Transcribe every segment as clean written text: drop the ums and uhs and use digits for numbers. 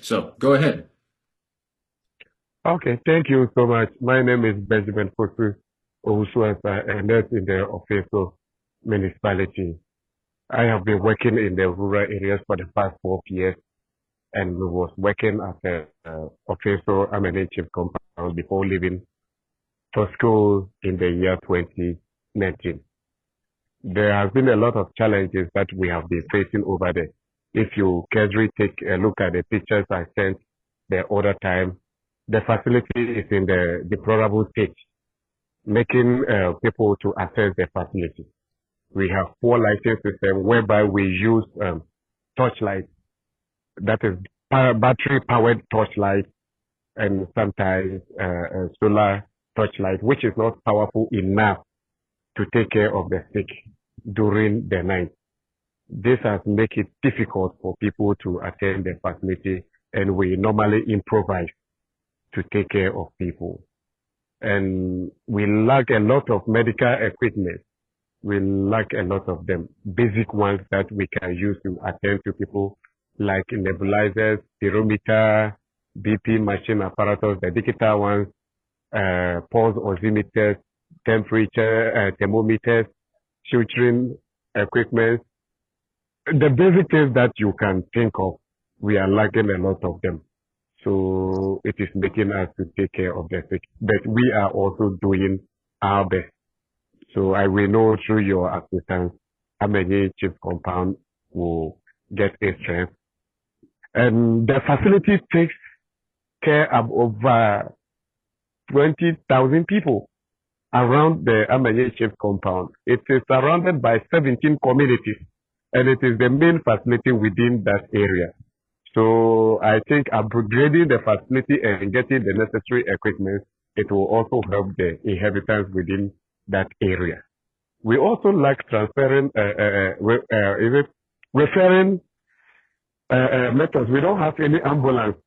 right, so go ahead. Okay, thank you so much. My name is Benjamin Fosu Owusu-Ansah, and that's in the Ofinso municipality. I have been working in the rural areas for the past 4 years, and was working as a Ofinso M&A chief compound before leaving for school in the year 2019. There has been a lot of challenges that we have been facing over there. If you casually take a look at the pictures I sent the other time, the facility is in the deplorable state, making people to access the facility. We have poor lighting system whereby we use torchlight, that is battery powered torchlight, and sometimes solar torchlight, which is not powerful enough to take care of the sick during the night. This has made it difficult for people to attend the facility, and we normally improvise to take care of people. And we lack a lot of medical equipment. We lack a lot of them, basic ones that we can use to attend to people, like nebulizers, spirometer, BP machine apparatus, the digital ones, pulse oximeters, temperature thermometers, filtering equipment. The basic things that you can think of, we are lacking a lot of them. So it is making us to take care of the sick, but we are also doing our best. So I will know through your assistance how many chief compound will get a strength. And the facility takes care of over 20,000 people around the Amanye Chief compound. It is surrounded by 17 communities, and it is the main facility within that area. So I think upgrading the facility and getting the necessary equipment, it will also help the inhabitants within that area. We also lack transparent, referring methods. We don't have any ambulance.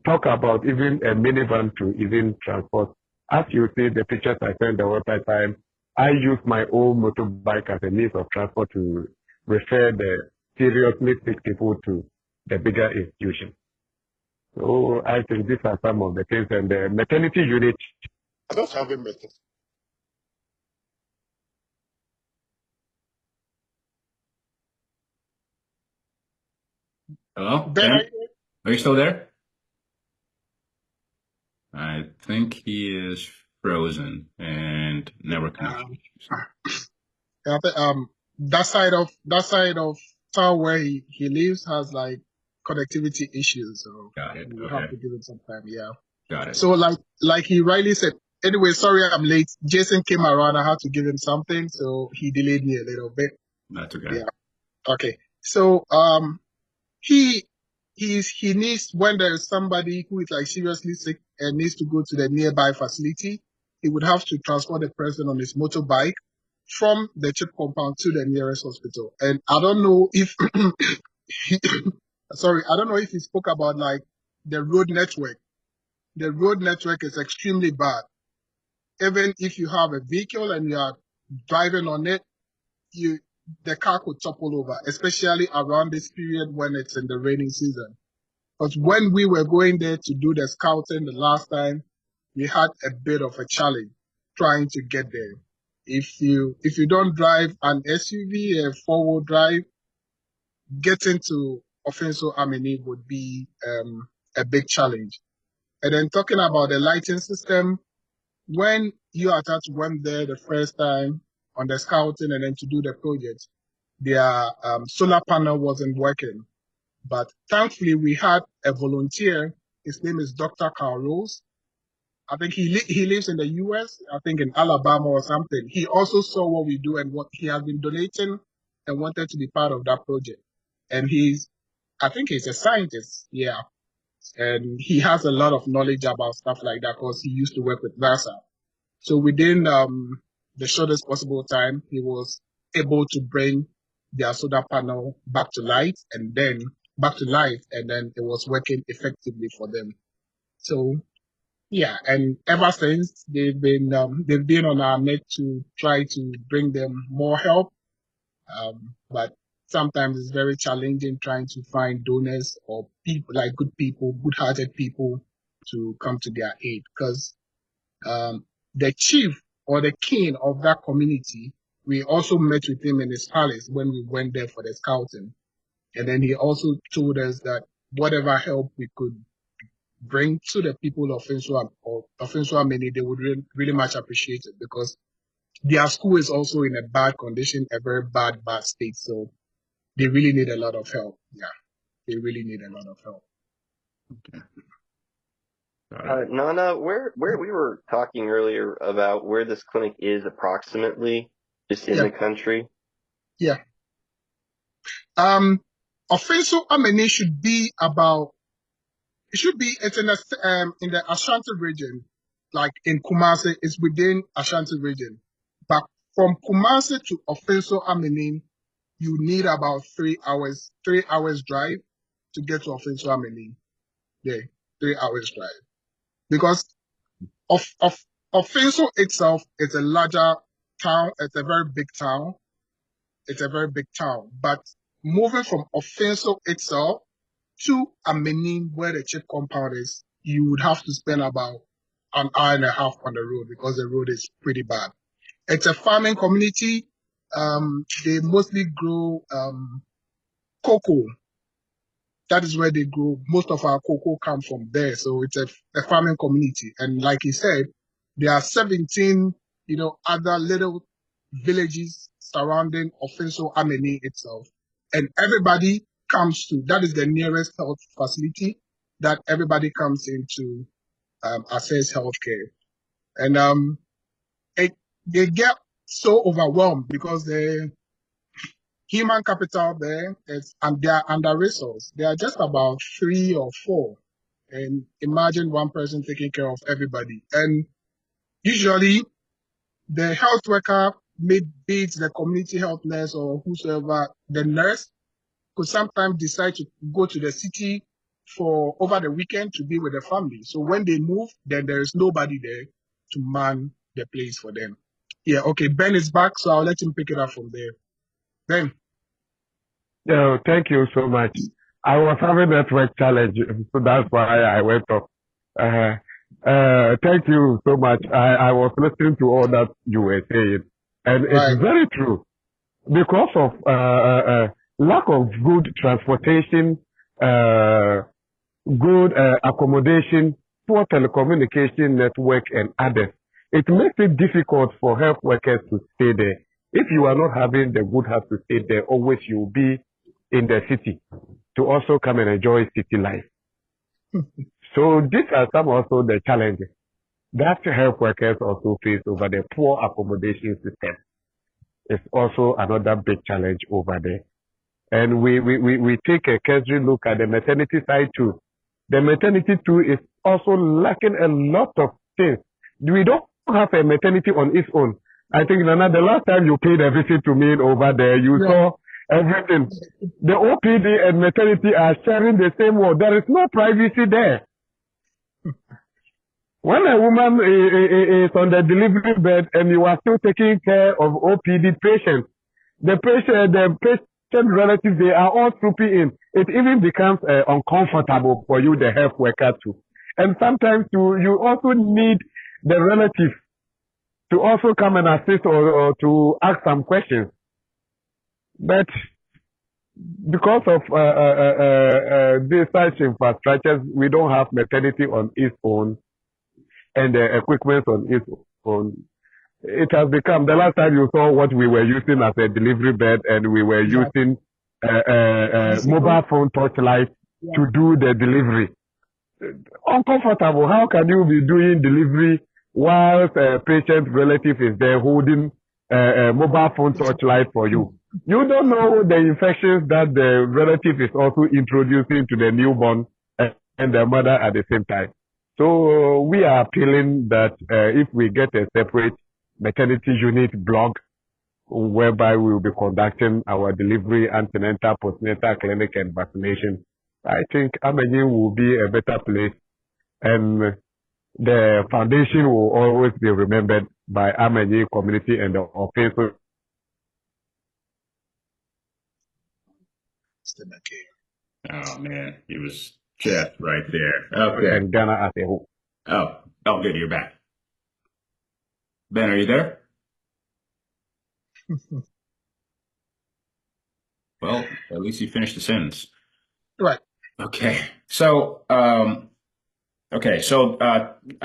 Talk about even a minivan to even transport. As you see the pictures I sent the website time, I use my own motorbike as a means of transport to refer the seriously sick people to the bigger institution. So I think these are some of the things. And the maternity unit, I don't have a method. Hello? Ben, Are you still there? I think he is frozen and never connection. Yeah, that side of town where he lives has like connectivity issues, so Got it. we'll Okay. have to give it some time. Yeah. Got it. So like he rightly said. Anyway, sorry I'm late. Jason came around. I had to give him something, so he delayed me a little bit. That's okay. Yeah. Okay. So he needs, when there is somebody who is like seriously sick and needs to go to the nearby facility, he would have to transport the person on his motorbike from the chip compound to the nearest hospital. And I don't know if I don't know if he spoke about like the road network. The road network is extremely bad. Even if you have a vehicle and you are driving on it, the car could topple over, especially around this period when it's in the rainy season. But when we were going there to do the scouting the last time, we had a bit of a challenge trying to get there. If you don't drive an SUV, a four-wheel drive, getting to Ofinso Amini would be a big challenge. And then talking about the lighting system, when you attach went there the first time on the scouting and then to do the project, their solar panel wasn't working. But thankfully, we had a volunteer. His name is Dr. Carl Rose. I think he lives in the US, I think in Alabama or something. He also saw what we do and what he has been donating and wanted to be part of that project. And I think he's a scientist, yeah. And he has a lot of knowledge about stuff like that because he used to work with NASA. So within the shortest possible time, he was able to bring their solar panel back to life, and then it was working effectively for them. So yeah, and ever since they've been on our neck to try to bring them more help. But sometimes it's very challenging trying to find donors or people like good people, good-hearted people to come to their aid because the chief or the king of that community, we also met with him in his palace when we went there for the scouting. And then he also told us that whatever help we could bring to the people of Ofinso Ameni, they would really much appreciate it because their school is also in a bad condition, a very bad state. So they really need a lot of help. Yeah, they really need a lot of help. Okay. Nana, where we were talking earlier about where this clinic is approximately, just in the country. Yeah. Ofinso Ameni should be it's in the Ashanti region, like in Kumasi, it's within Ashanti region. But from Kumasi to Ofinso Ameni, you need about 3 hours drive to get to Ofinso Ameni. Yeah, 3 hours drive. Because Ofinso itself is a larger town, it's a very big town. But moving from Ofinso itself to Ameni, where the chip compound is, you would have to spend about an hour and a half on the road because the road is pretty bad. It's a farming community. They mostly grow cocoa. That is where they grow. Most of our cocoa comes from there. So it's a farming community. And like he said, there are 17, other little villages surrounding Ofinso Ameni itself. And everybody comes to, that is the nearest health facility that everybody comes in to access healthcare. And they get so overwhelmed because the human capital there and they are under-resourced. They are just about 3 or 4. And imagine one person taking care of everybody. And usually the health worker, be it the community health nurse or whosoever, the nurse could sometimes decide to go to the city for over the weekend to be with the family. So when they move, then there is nobody there to man the place for them. Yeah, okay, Ben is back, so I'll let him pick it up from there. Ben. No, thank you so much. I was having a network challenge, so that's why I went off. Thank you so much. I was listening to all that you were saying, and it's very true. Because of lack of good transportation, good accommodation, poor telecommunication network, and others, it makes it difficult for health workers to stay there. If you are not having the good health to stay there, always you will be in the city to also come and enjoy city life. So these are some also the challenges that health workers also face over the poor accommodation system. It's also another big challenge over there. And we take a cursory look at the maternity side too. The maternity too is also lacking a lot of things. We don't have a maternity on its own. I think, Nana, the last time you paid a visit to me over there, you saw everything. The OPD and maternity are sharing the same ward. There is no privacy there. When a woman is on the delivery bed and you are still taking care of OPD patients, the patient relatives, they are all trooping in. It even becomes uncomfortable for you, the health worker, too. And sometimes you also need the relative to also come and assist or to ask some questions. But because of these such infrastructures, we don't have maternity on its own and the equipment on its own. It has become, the last time you saw what we were using as a delivery bed, and we were using mobile phone torchlight to do the delivery. Uncomfortable. How can you be doing delivery whilst a patient relative is there holding a mobile phone torchlight for you? You don't know the infections that the relative is also introducing to the newborn and the mother at the same time. So we are appealing that if we get a separate maternity unit block whereby we will be conducting our delivery, antenatal, postnatal clinic, and vaccination, I think Amenyi will be a better place, and the foundation will always be remembered by Amenyi community and the Ofinso. customer care. Oh man, he was just right there. Okay. And Ghana as a whole. Oh, good. You're back. Ben, are you there? Well, at least you finished the sentence. Right. Okay. So, I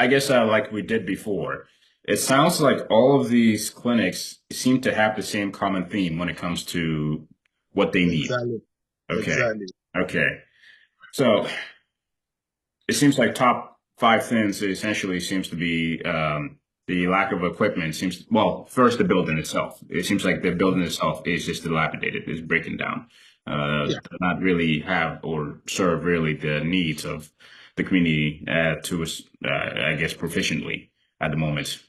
guess like we did before, it sounds like all of these clinics seem to have the same common theme when it comes to what they need. Exactly. Okay. Exactly. Okay. So it seems like top five things essentially seems to be the lack of equipment seems well, first the building itself. It seems like the building itself is just dilapidated, is breaking down. Yeah. Does not really have or serve really the needs of the community I guess proficiently at the moment.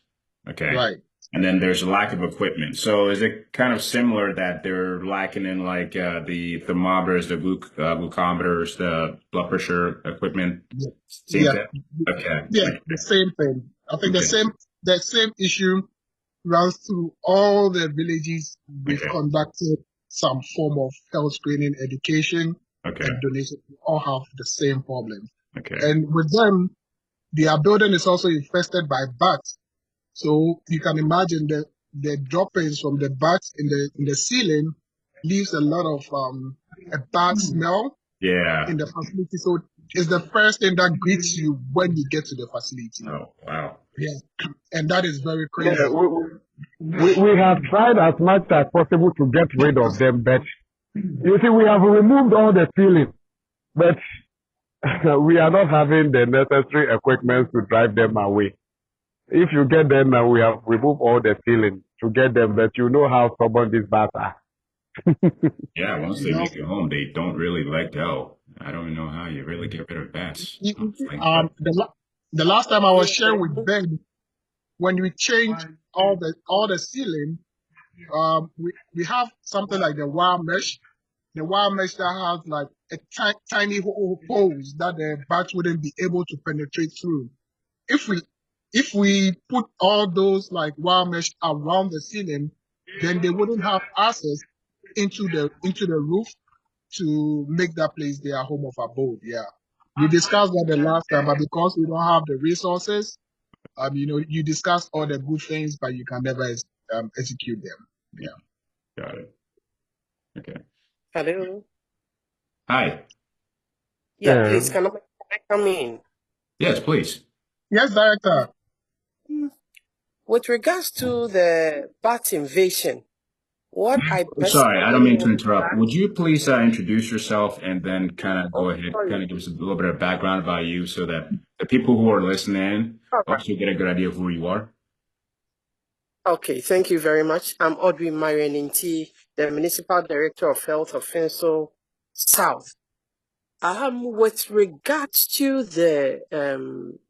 Okay. Right. And then there's a lack of equipment. So is it kind of similar that they're lacking in like the thermometers, the glucometers, the blood pressure equipment? Yeah. Same Yeah. thing. Okay. Yeah. The same thing. I think Okay. the same issue runs through all the villages. We've Okay. conducted some form of health screening, education, Okay. and donation. We all have the same problem. Okay. And with them, their building is also infested by bats. So you can imagine the droppings from the bats in the ceiling leaves a lot of a bad smell Yeah. in the facility. So it's the first thing that greets you when you get to the facility. Oh, wow. Yeah. And that is very Yeah, crazy. we have tried as much as possible to get rid of them, but you see, we have removed all the ceiling, but we are not having the necessary equipment to drive them away. If you get them now, we have removed all the ceiling to get them, but you know how stubborn these bats are. Yeah. Once they You know, make it home, they don't really let go. I don't even know how you really get rid of bats. Like, the last time I was sharing with Ben, when we changed all the ceiling, we have something like the wire mesh that has like a tiny holes that the bats wouldn't be able to penetrate through. If we put all those like wire mesh around the ceiling, then they wouldn't have access into the roof to make that place their home of abode. Yeah. We discussed that the last time, but because we don't have the resources, you discuss all the good things, but you can never execute them. Yeah. got it. Okay. Hello. Hi. Yeah, Yeah. please, can I come in? Yes, please. Yes, director. With regards to the bat invasion, what I Sorry, I personally don't mean to know is interrupt. that, Would you please introduce yourself and then kind of go oh, ahead, sorry. kind of give us a little bit of background about you so that the people who are listening All right. also get a good idea of who you are? Okay, thank you very much. I'm Audrey Marianinti, the Municipal Director of Health of Ofinso South. With regards to the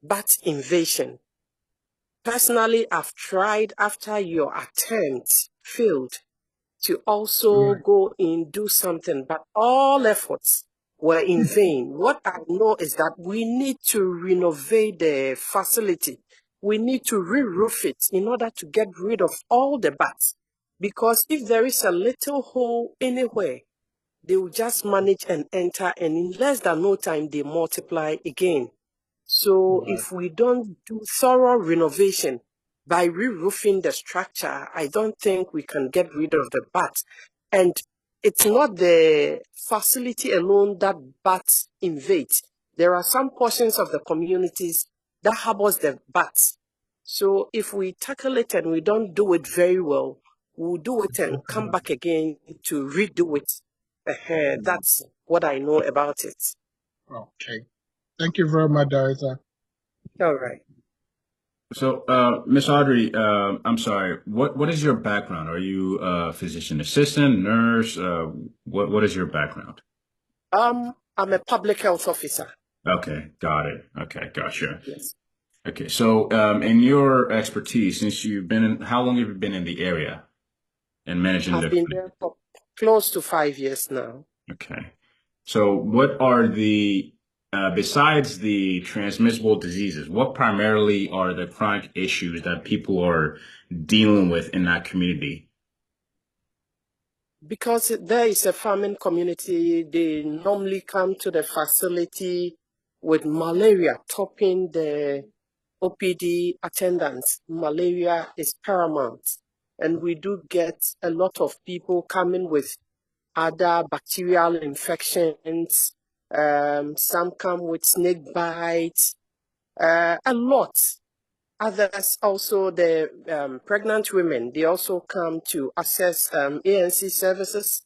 bat invasion, personally, I've tried after your attempt failed to also go in, do something, but all efforts were in vain. What I know is that we need to renovate the facility. We need to re-roof it in order to get rid of all the bats. Because if there is a little hole anywhere, they will just manage and enter, and in less than no time, they multiply again. So if we don't do thorough renovation by re-roofing the structure, I don't think we can get rid of the bats. And it's not the facility alone that bats invade. There are some portions of the communities that harbors the bats. So if we tackle it and we don't do it very well, we'll do it and come back again to redo it. That's what I know about it. Okay. Thank you very much, director. All right. So, Miss Audrey, I'm sorry. What is your background? Are you a physician assistant, nurse? What is your background? I'm a public health officer. Okay, got it. Okay, gotcha. Yes. Okay, so in your expertise, since you've been in, how long have you been in the area and managing I've been there for close to 5 years now. Okay. So what are besides the transmissible diseases, what primarily are the chronic issues that people are dealing with in that community? because there is a farming community, they normally come to the facility with malaria topping the OPD attendance. Malaria is paramount. And we do get a lot of people coming with other bacterial infections. Some come with snake bites, a lot. Others also, the pregnant women, they also come to access ANC services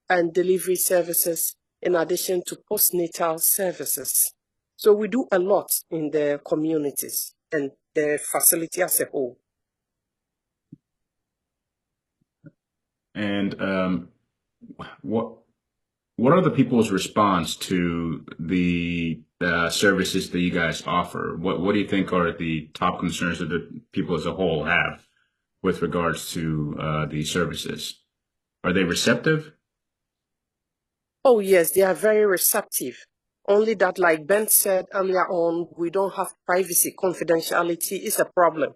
and delivery services in addition to postnatal services. So we do a lot in the communities and the facility as a whole. And what are the people's response to the services that you guys offer? What do you think are the top concerns that the people as a whole have with regards to the services? Are they receptive? Oh, yes, they are very receptive. Only that, like Ben said earlier on, we don't have privacy. Confidentiality is a problem.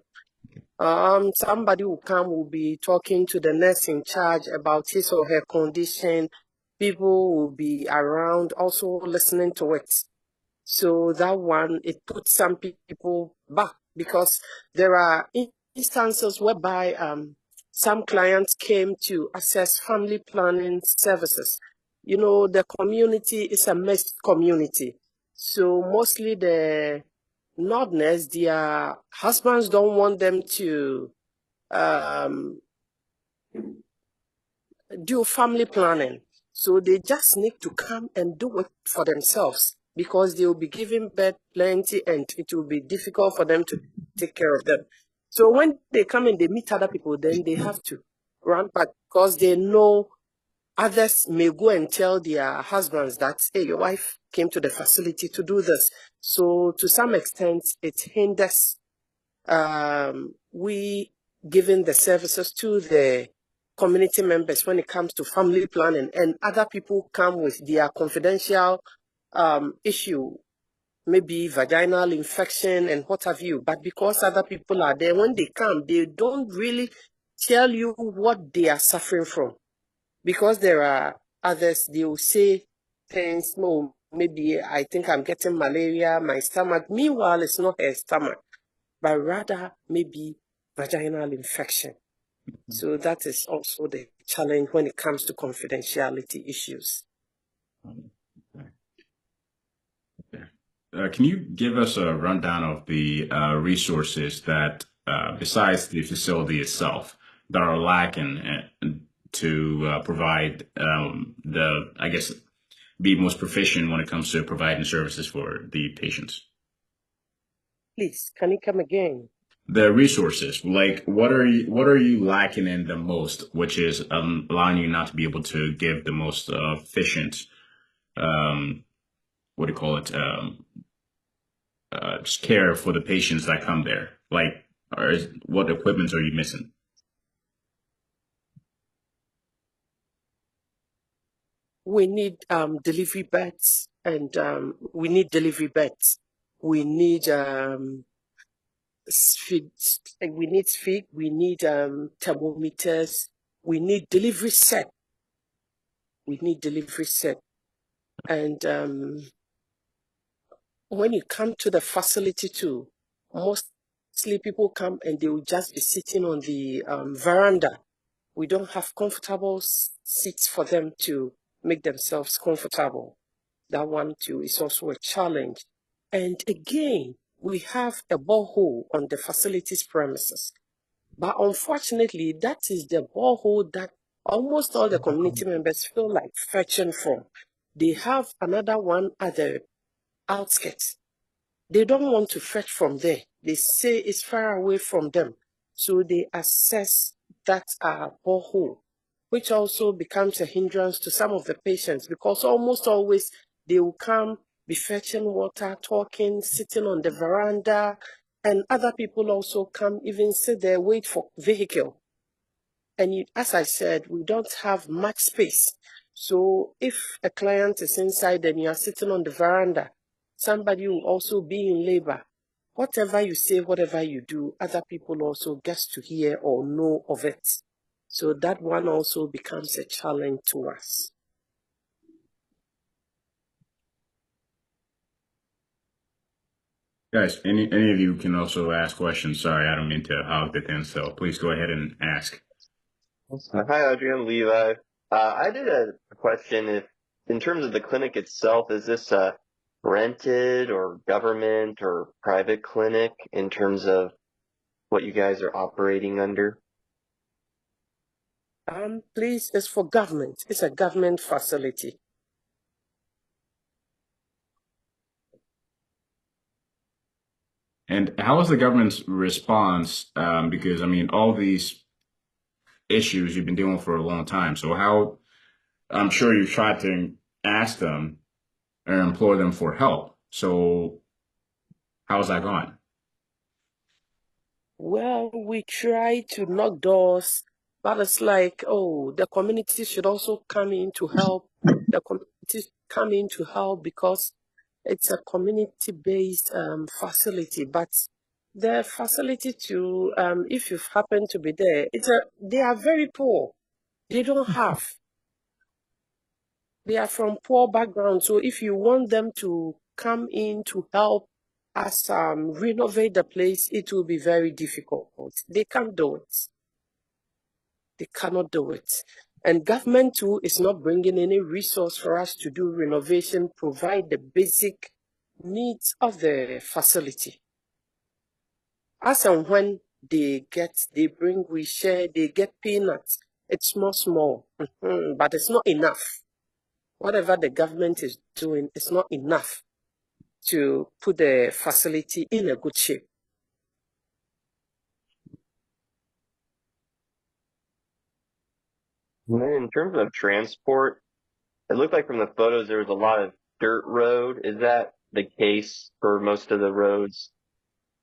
Somebody will come, will be talking to the nurse in charge about his or her condition. People will be around also listening to it. So that one, it puts some people back because there are instances whereby some clients came to access family planning services. You know, the community is a mixed community. So mostly the Northerners, their husbands don't want them to um, do family planning. So they just need to come and do it for themselves because they will be giving birth plenty and it will be difficult for them to take care of them. So when they come and they meet other people, then they have to run back because they know others may go and tell their husbands that, hey, your wife came to the facility to do this. So to some extent, it hinders we giving the services to the community members when it comes to family planning, and other people come with their confidential issue, maybe vaginal infection and what have you. But because other people are there, when they come, they don't really tell you what they are suffering from. Because there are others, they will say things, no, maybe I think I'm getting malaria, my stomach. Meanwhile, it's not her stomach, but rather maybe vaginal infection. So that is also the challenge when it comes to confidentiality issues. Can you give us a rundown of the resources that, besides the facility itself, that are lacking to provide I guess, be most proficient when it comes to providing services for the patients? Please, can you come again? The resources, like what are you lacking in the most, which is allowing you not to be able to give the most efficient, what do you call it, care for the patients that come there? Like, what equipment are you missing? We need delivery beds, and we need delivery beds. We need feed, we need thermometers, we need delivery set. And when you come to the facility too, mostly people come and they will just be sitting on the veranda. We don't have comfortable seats for them to make themselves comfortable. That one too is also a challenge. And again, we have a borehole on the facility's premises. But unfortunately, that is the borehole that almost all the community members feel like fetching from. They have another one at the outskirts. They don't want to fetch from there. They say it's far away from them. So they assess that borehole, which also becomes a hindrance to some of the patients because almost always they will come, be fetching water, talking, sitting on the veranda, and other people also come, even sit there, wait for vehicle. And as I said, we don't have much space. So if a client is inside and you are sitting on the veranda, somebody will also be in labor. Whatever you say, whatever you do, other people also get to hear or know of it. So that one also becomes a challenge to us. Guys, any of you can also ask questions. Sorry, I don't mean to hog the thing, so please go ahead and ask. Hi, Audrey. I'm Levi. I did a question. If, in terms of the clinic itself, is this a rented or government or private clinic in terms of what you guys are operating under? Please, it's for government. It's a government facility. And how was the government's response? Because I mean, all these issues you've been dealing with for a long time. So how? I'm sure you tried to ask them or implore them for help. So how's that going? Well, we try to knock doors, but it's like, oh, the community should also come in to help. The community come in to help because it's a community-based facility. But the facility to, if you've happened to be there, they are very poor. They don't have. They are from poor backgrounds. So if you want them to come in to help us renovate the place, it will be very difficult. They can't do it. They cannot do it. And government too is not bringing any resource for us to do renovation, provide the basic needs of the facility. As and when they bring, we share, they get peanuts. It's small, but it's not enough. Whatever the government is doing is not enough to put the facility in a good shape. And then in terms of transport, it looked like from the photos there was a lot of dirt road. Is that the case for most of the roads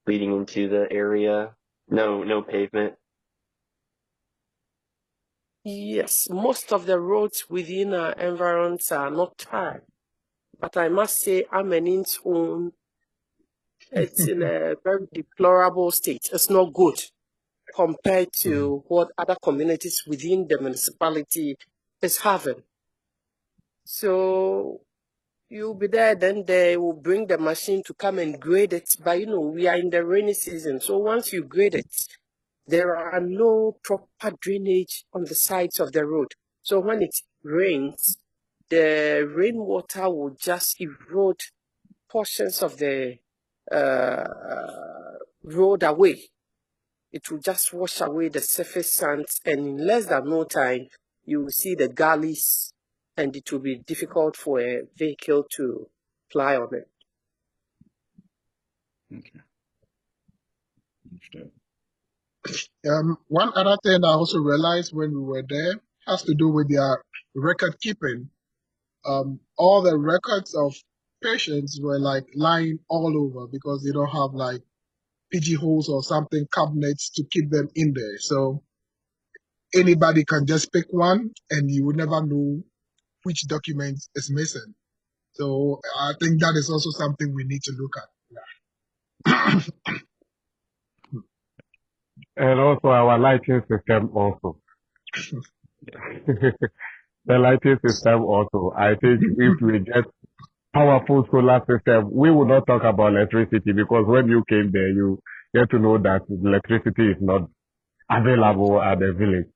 leading into the area? No pavement. Yes, most of the roads within our environs are not tarred. But I must say, Amenin's own, it's in a very deplorable state. It's not good compared to what other communities within the municipality is having. So you'll be there, then they will bring the machine to come and grade it. But we are in the rainy season. So once you grade it, there are no proper drainage on the sides of the road. So when it rains, the rainwater will just erode portions of the road away. It will just wash away the surface sands, and in less than no time, you will see the gullies, and it will be difficult for a vehicle to fly on it. Okay. Understood. One other thing I also realized when we were there has to do with their record keeping. All the records of patients were like lying all over because they don't have like pigeonholes or something, cabinets to keep them in there. So anybody can just pick one and you would never know which document is missing. So I think that is also something we need to look at. And also our lighting system also. The lighting system also. I think if we get powerful solar system, we will not talk about electricity because when you came there, you get to know that electricity is not available at the village.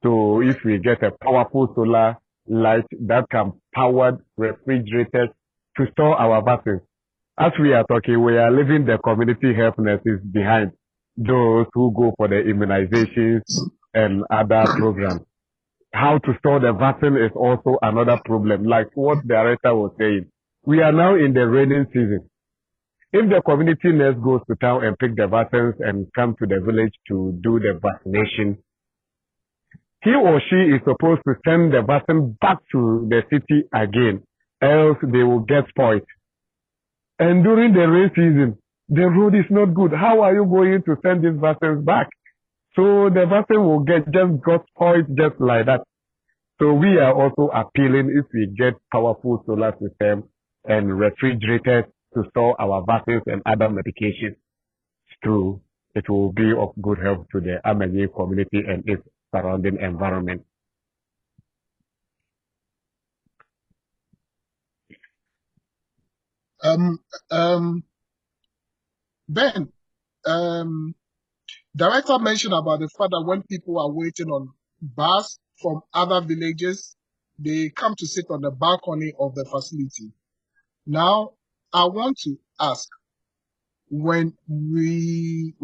So if we get a powerful solar light that can power refrigerators to store our vaccines. As we are talking, we are leaving the community health nurses behind, those who go for the immunizations and other programs. How to store the vaccine is also another problem, like what the director was saying. We are now in the raining season. If the community nurse goes to town and pick the vaccines and come to the village to do the vaccination, he or she is supposed to send the vaccine back to the city again, else they will get spoiled. And during the rain season, the road is not good. How are you going to send these vaccines back? So the vaccine will just got spoiled just like that. So we are also appealing if we get powerful solar system and refrigerators to store our vaccines and other medications through, it will be of good help to the Amenye community and its surrounding environment. Ben, director mentioned about the fact that when people are waiting on bus from other villages, they come to sit on the balcony of the facility. Now, I want to ask, when we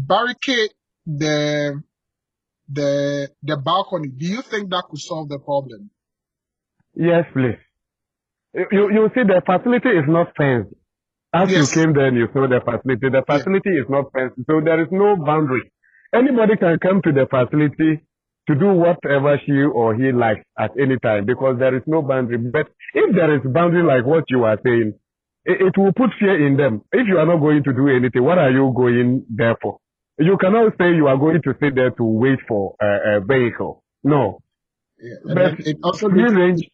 barricade the balcony, do you think that could solve the problem? Yes, please. You see, the facility is not fenced. As you Yes. came there and you saw the facility is not fenced, so there is no boundary. Anybody can come to the facility to do whatever she or he likes at any time because there is no boundary. But if there is boundary like what you are saying, it will put fear in them. If you are not going to do anything, what are you going there for? You cannot say you are going to sit there to wait for a vehicle. No. Yeah. And But then it also free range,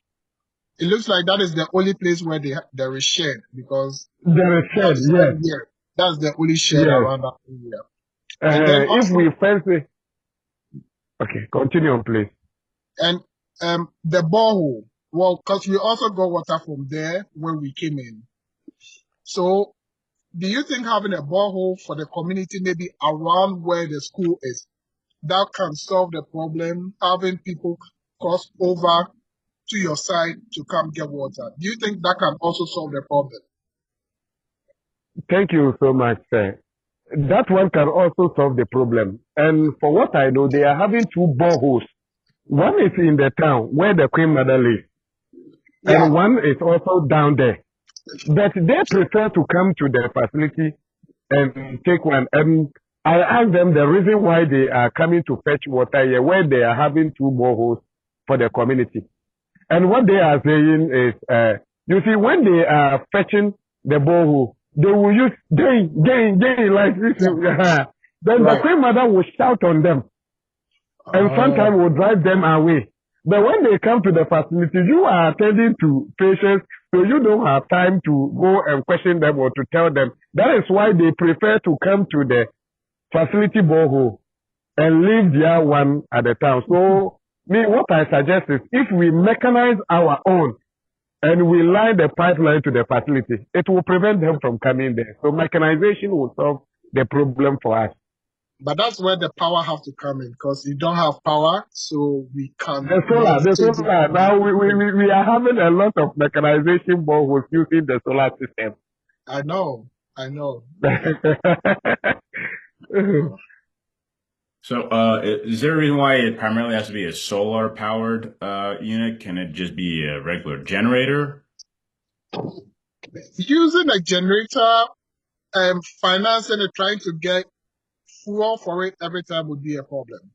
it looks like that is the only place where there is shed because there is shed, yes. That's the only shed Yes. around that area. And then If also, we fence it, okay, continue on, please. and the borehole, well, because we also got water from there when we came in. So, do you think having a borehole for the community, maybe around where the school is, that can solve the problem? Having people cross over to your side to come get water. Do you think that can also solve the problem? Thank you so much, sir. That one can also solve the problem. And for what I know, they are having two boreholes. One is in the town where the Queen Mother lives, Yeah. and one is also down there. But they prefer to come to the facility and take one. And I asked them the reason why they are coming to fetch water here, where they are having two boreholes for the community. And what they are saying is, you see, when they are fetching the borehole, they will use gain like this. Yeah. Then the Right. Queen Mother will shout on them and sometimes will drive them away. But when they come to the facility, you are attending to patients, so you don't have time to go and question them or to tell them. That is why they prefer to come to the facility borehole and leave their one at the town. So, what I suggest is if we mechanize our own and we line the pipeline to the facility, it will prevent them from coming there. So mechanization will solve the problem for us. But that's where the power have to come in because you don't have power, so we can. The solar. Now we are having a lot of mechanization boreholes using the solar system. I know. So, is there a reason why it primarily has to be a solar powered unit? Can it just be a regular generator? Using a generator, financing and trying to get fuel for it every time would be a problem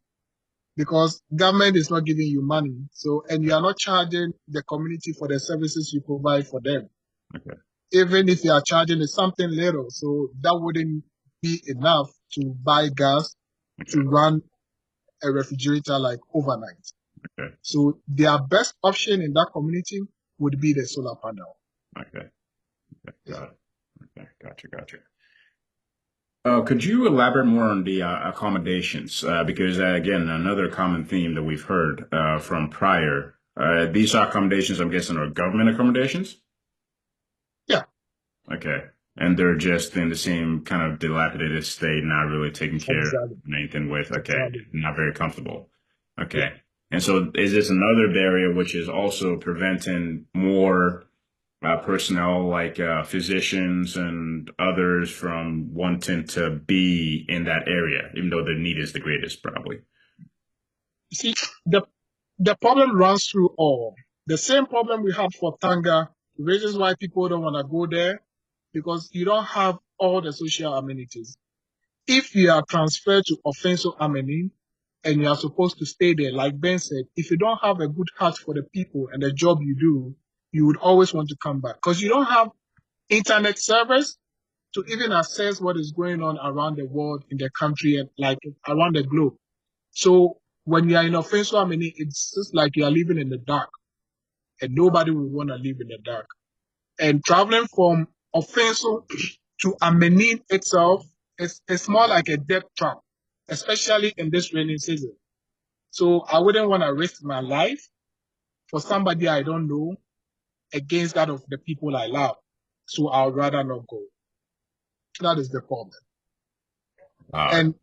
because government is not giving you money. So, and you are not charging the community for the services you provide for them. Okay. Even if you are charging it something little, so that wouldn't be enough to buy gas to run a refrigerator like overnight. Okay. So their best option in that community would be the solar panel. Okay. Got it. Okay. Gotcha. Could you elaborate more on the accommodations? Because again, another common theme that we've heard from prior, these accommodations, I'm guessing, are government accommodations? Yeah. Okay. And they're just in the same kind of dilapidated state, not really taken care of anything with. Okay. Exactly. Not very comfortable. Okay. Yeah. And so is this another barrier which is also preventing more personnel like physicians and others from wanting to be in that area, even though the need is the greatest, probably? See, the problem runs through all. The same problem we had for Tanga, the reasons why people don't want to go there, because you don't have all the social amenities. If you are transferred to Ofinso Amenin and you are supposed to stay there, like Ben said, if you don't have a good heart for the people and the job you do, you would always want to come back because you don't have internet service to even assess what is going on around the world, in the country, and like around the globe. So when you are in Ofinso Amenin, it's just like you are living in the dark, and nobody will want to live in the dark. And traveling from Ofinso to Amenin itself, it's more like a death trap, especially in this rainy season. So I wouldn't want to risk my life for somebody I don't know against that of the people I love. So I'd rather not go. That is the problem. Wow. And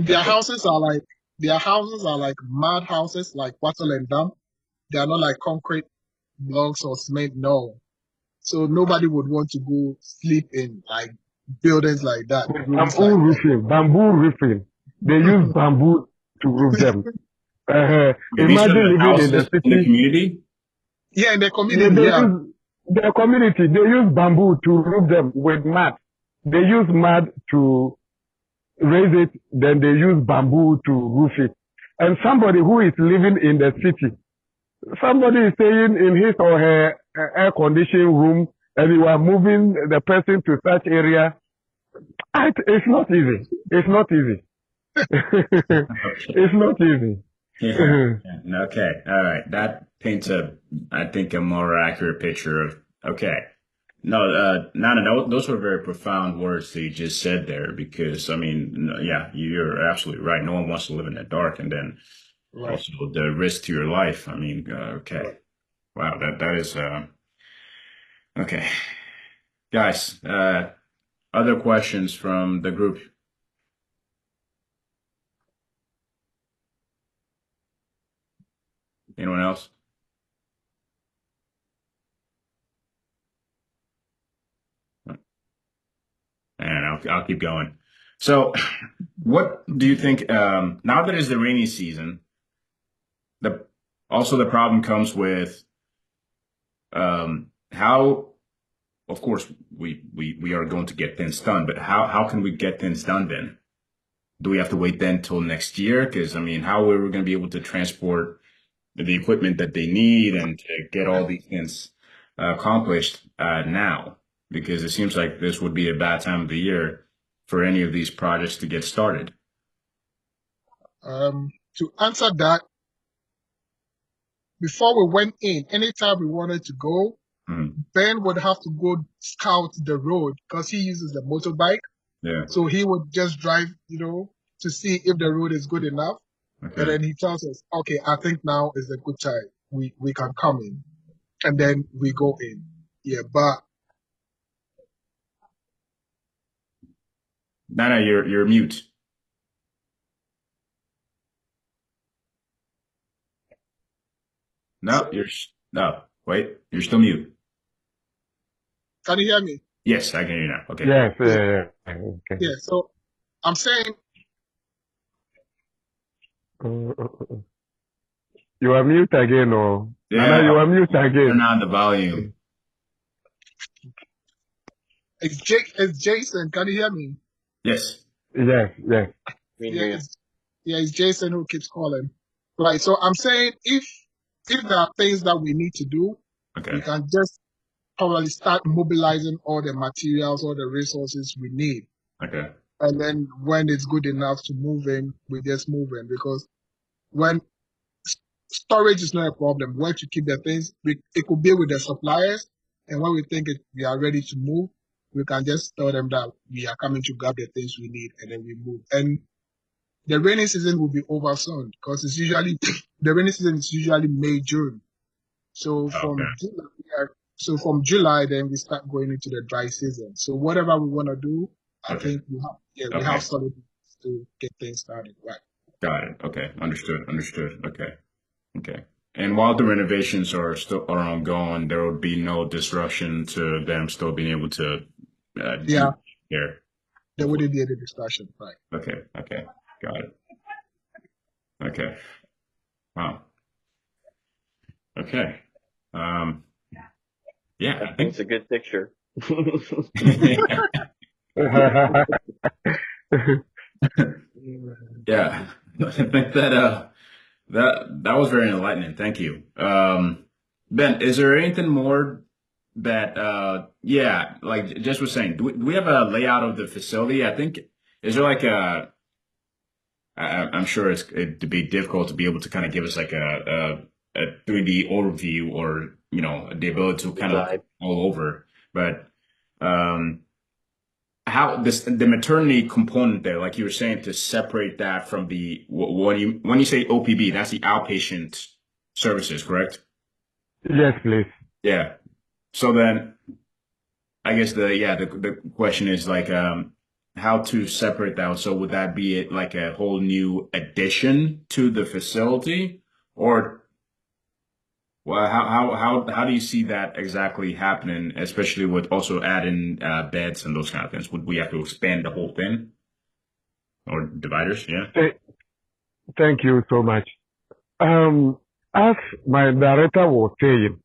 their houses are like mud houses, like wattle and dump. They are not like concrete blocks or cement. No. So nobody would want to go sleep in like buildings like that, With rooms bamboo like that. roofing, bamboo roofing. They use bamboo to roof them. Okay, these are Imagine the living in the houses in the city. community? Yeah, in the They, community, they yeah. use the community. They use bamboo to roof them with mud. They use mud to raise it. Then they use bamboo to roof it. And somebody who is living in the city, somebody is staying in his or her air conditioned room, and you are moving the person to such area. It's not easy. It's not easy. Okay. It's not easy. Yeah. Okay. All right. That paints I think, a more accurate picture of, okay. No, Nana, those were very profound words that you just said there because, I mean, yeah, you're absolutely right. No one wants to live in the dark. And then Right. also the risk to your life. I mean, okay. Wow. That is, okay. Guys, other questions from the group? Anyone else? And I'll keep going. So, what do you think? Now that it's the rainy season, the also the problem comes with how, of course, we are going to get things done, but how can we get things done then? Do we have to wait then till next year? Because I mean, how are we going to be able to transport the equipment that they need and to get all these things accomplished now? Because it seems like this would be a bad time of the year for any of these projects to get started. To answer that, before we went in, anytime we wanted to go, Mhm. Ben would have to go scout the road because he uses the motorbike. Yeah. So he would just drive, to see if the road is good enough. And Okay. then he tells us, okay, I think now is a good time. We can come in. And then we go in. Yeah, but Nana, you're mute. No, no. Wait, you're still mute. can you hear me? Yes, I can hear you now. Okay. Yes, Yeah, okay. yeah. So I'm saying You are mute again, or Nana, Yeah, you are mute turn again. on the volume. it's Jason. Can you hear me? Yes. Yes, yes. We can Yeah, hear you. it's Jason who keeps calling. Right. So I'm saying if there are things that we need to do, we Okay. can just probably start mobilizing all the materials, all the resources we need. Okay. And then when it's good enough to move in, we just move in because when storage is not a problem, where to keep the things, it could be with the suppliers. And when we think we are ready to move, we can just tell them that we are coming to grab the things we need and then we move. And the rainy season will be over soon because it's usually the rainy season is usually May, June. So Okay. from July, then we start going into the dry season. So whatever we want to do, I Okay. think we have Okay. solid to get things started. Right. Got it. Okay. Understood. Understood. Okay. Okay. And while the renovations are ongoing, there will be no disruption to them still being able to Yeah, do here. there wouldn't be any discussion. Right. Okay. Okay. Got it. Okay. Wow. Okay. Um, yeah, I That think paints a good picture. yeah. I think that was very enlightening. Thank you. Ben, is there anything more that yeah, like Jess was saying, do we have a layout of the facility? I think is there like I'm sure it'd be difficult to be able to kind of give us like a 3D overview or the ability to kind of look Design. all over. But um how the maternity component there, like you were saying, to separate that from the when you say OPB, that's the outpatient services, correct? Yes, please. Yeah. So then I guess the question is like how to separate that. So would that be like a whole new addition to the facility, or well, how do you see that exactly happening, especially with also adding beds and those kind of things? Would we have to expand the whole thing or dividers? Yeah. Th- Thank you so much. As my director was saying,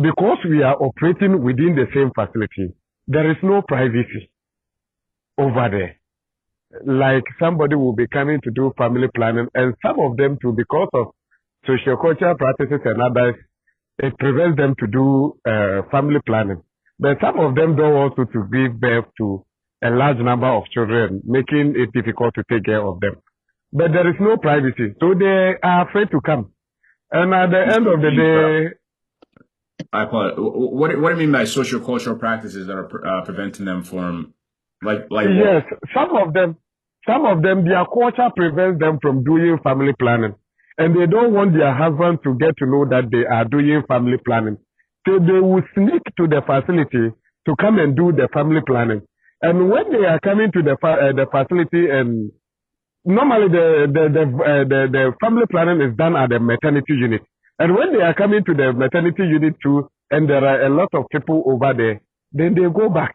because we are operating within the same facility, there is no privacy over there. Like somebody will be coming to do family planning, and some of them too, because of sociocultural practices and others, it prevents them to do family planning. But some of them don't want to give birth to a large number of children, making it difficult to take care of them. But there is no privacy, so they are afraid to come. And at the end of the day, I apologize. What do you mean by social cultural practices that are preventing them from like yes, what? some of them, their culture prevents them from doing family planning, and they don't want their husband to get to know that they are doing family planning. So they will sneak to the facility to come and do the family planning. And when they are coming to the facility, and normally the family planning is done at the maternity unit. And when they are coming to the maternity unit too, and there are a lot of people over there, then they go back.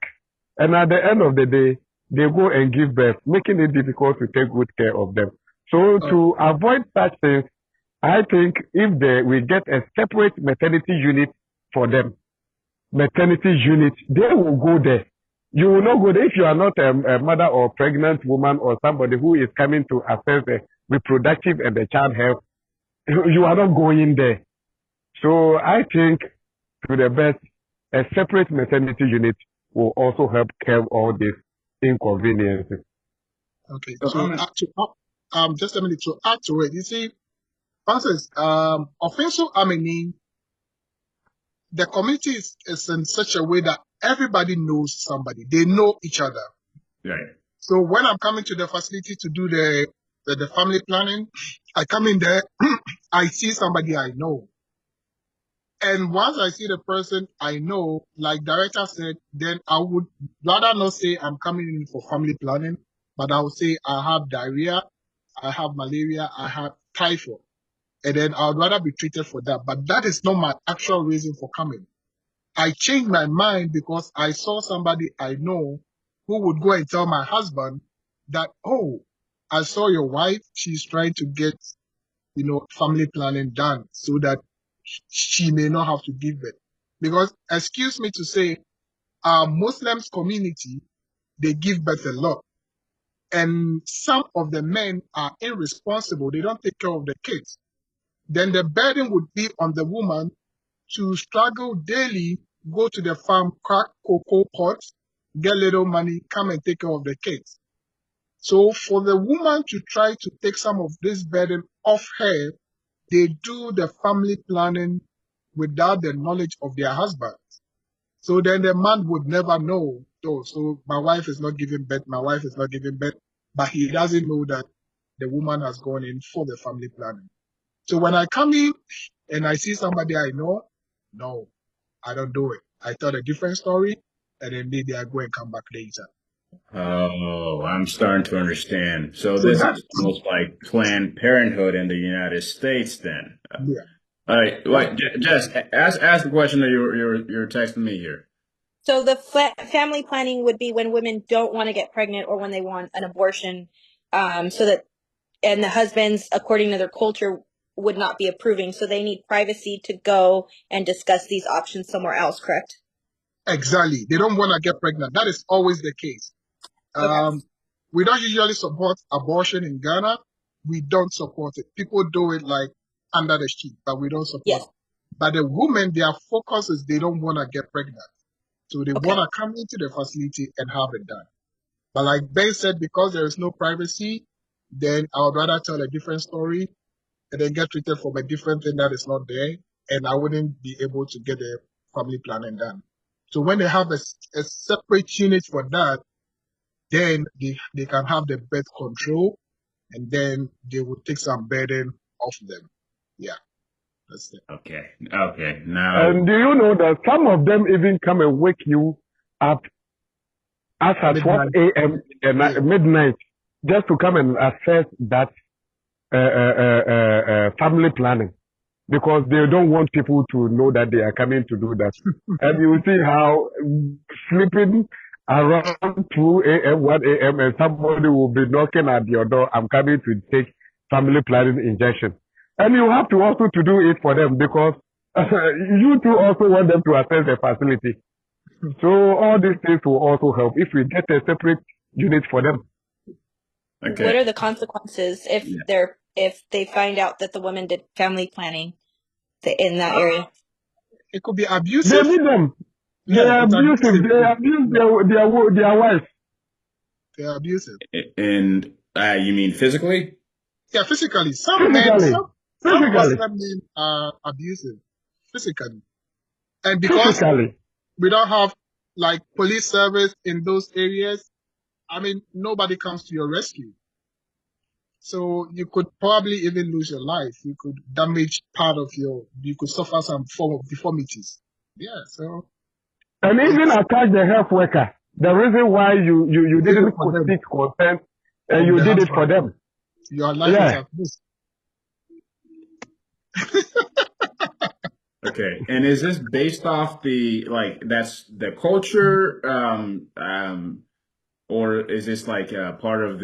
And at the end of the day, they go and give birth, making it difficult to take good care of them. So to avoid such things, I think if we get a separate maternity unit for them, maternity unit, they will go there. You will not go there if you are not a mother or pregnant woman or somebody who is coming to assess the reproductive and the child health. You are not going there. So I think to the best, a separate maternity unit will also help curb all these inconveniences. Okay. So So just a minute to add to it. You see, Francis, Ofinso Amini, the community is in such a way that everybody knows somebody. They know each other. right. So when I'm coming to the facility to do the family planning, I come in there, I see somebody I know. And once I see the person I know, like director said, then I would rather not say I'm coming in for family planning, but I would say I have diarrhea, I have malaria, I have typhoid. And then I would rather be treated for that. But that is not my actual reason for coming. I changed my mind because I saw somebody I know who would go and tell my husband that, oh, I saw your wife, she's trying to get, family planning done so that she may not have to give birth. Because, excuse me to say, our Muslims community, they give birth a lot. And some of the men are irresponsible. They don't take care of the kids. Then the burden would be on the woman to struggle daily, go to the farm, crack cocoa pots, get little money, come and take care of the kids. So for the woman to try to take some of this burden off her, they do the family planning without the knowledge of their husband. So then the man would never know. Oh, so my wife is not giving birth, my wife is not giving birth, but he doesn't know that the woman has gone in for the family planning. So when I come in and I see somebody I know, no, I don't do it. I tell a different story, and then maybe I go and come back later. Oh, I'm starting to understand. So So this that, is almost like Planned Parenthood in the United States, then. yeah. All right, wait, Jess, ask the question that you're texting me here. So the family planning would be when women don't want to get pregnant or when they want an abortion, so that and the husbands, according to their culture, would not be approving. So they need privacy to go and discuss these options somewhere else. Correct? Exactly. They don't want to get pregnant. That is always the case. Okay. We don't usually support abortion in Ghana. We don't support it. People do it like under the sheet, but we don't support Yes. it. But the women, their focus is they don't want to get pregnant. So they Okay. want to come into the facility and have it done. But like Ben said, because there is no privacy, then I would rather tell a different story and then get treated for a different thing that is not there. And I wouldn't be able to get the family planning done. So when they have a separate unit for that, then they can have the birth control, and then they will take some burden off them. Yeah, that's it. Okay. Okay. Now, And do you know that some of them even come and wake you up as at 12 Midnight. a.m. Yeah. midnight just to come and assess that family planning because they don't want people to know that they are coming to do that. And you see how sleeping around 2 a.m., 1 a.m., and somebody will be knocking at your door. I'm coming to take family planning injection. And you have to also to do it for them because you too also want them to access the facility. So all these things will also help if we get a separate unit for them. okay. What are the consequences if Yeah. they find out that the woman did family planning in that area? It could be They abusive. need them. They Yeah, are it's abusive. abusive. They abuse their wives. They are abusive. And you mean physically? Yeah, physically. Some Physically. Muslim men are abusive physically. And because Physically. we don't have like police service in those areas, I mean, nobody comes to your rescue. So you could probably even lose your life. You could damage you could suffer some form of deformities. Yeah, so And even it's attack the health worker. The reason why you did it didn't for them seek consent and from you the did it for husband. them. Your life is Yeah. at risk. Okay. And is this based off that's the culture, or is this like part of what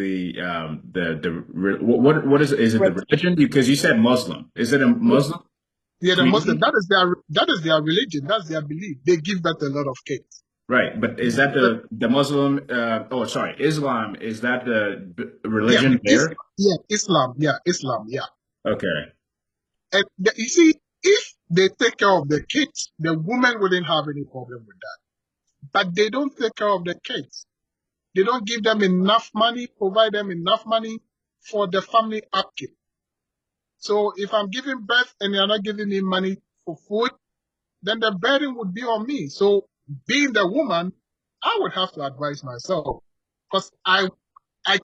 is it, the religion? Because you said Muslim. Is it a Muslim Yeah, the Muslim, community? that is their religion, that's their belief. They give birth a lot of kids. Right. But is that But the Muslim, oh, sorry, Islam, is that the yeah, religion there? Islam, yeah. Okay. And you see, if they take care of the kids, the woman wouldn't have any problem with that. But they don't take care of the kids. They don't give them enough money, provide them enough money for the family upkeep. So if I'm giving birth and you're not giving me money for food, then the burden would be on me. So being the woman, I would have to advise myself because I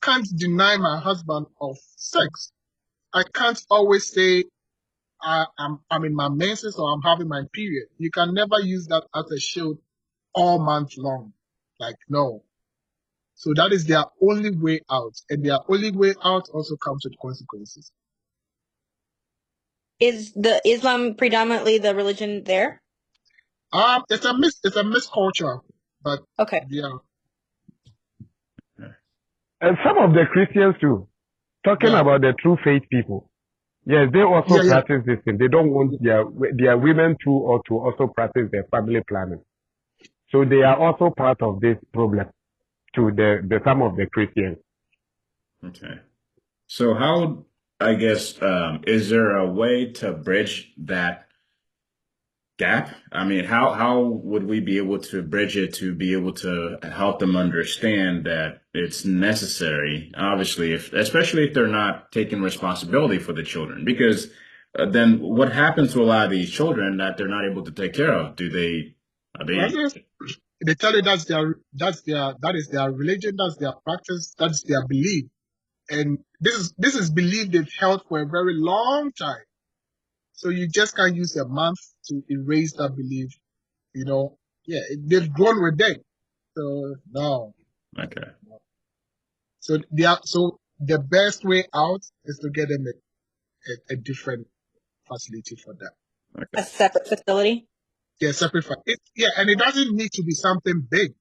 can't deny my husband of sex. I can't always say I'm in my menses or I'm having my period. You can never use that as a shield all month long. Like, no. So that is their only way out. And their only way out also comes with consequences. Is the Islam predominantly the religion there? It's a mixed culture, but Okay. yeah, And some of the Christians too, talking yeah, about the true faith people. Yes, they also yeah. practice this thing. They don't want their women too or to also practice their family planning. So they are also part of this problem to the some of the Christians. Okay. So how, I guess, is there a way to bridge that gap? I mean, how would we be able to bridge it to be able to help them understand that it's necessary? Obviously, especially if they're not taking responsibility for the children, because then what happens to a lot of these children that they're not able to take care of? Are That's they? it. They tell you that is their religion, that's their practice, that's their belief. And this is belief they've held for a very long time. So you just can't use a month to erase that belief, you know. Yeah, they've grown with it. So no. Okay. So the best way out is to get them a different facility for that. A separate facility? Yeah, separate. Yeah, and it doesn't need to be something big.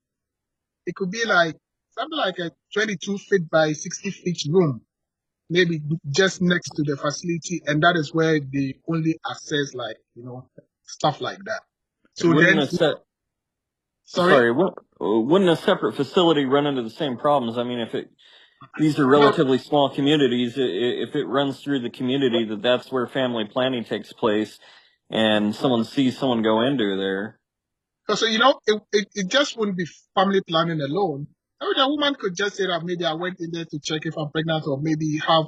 It could be like something like a 22 feet by 60 feet room, maybe just next to the facility, and that is where they only access stuff like that. So Wouldn't then, a set sorry, wouldn't a separate facility run into the same problems? I mean, these are no. relatively small communities, if it runs through the community that's where family planning takes place, and someone sees someone go into there. So it just wouldn't be family planning alone. I mean, a woman could just say that maybe I went in there to check if I'm pregnant or maybe have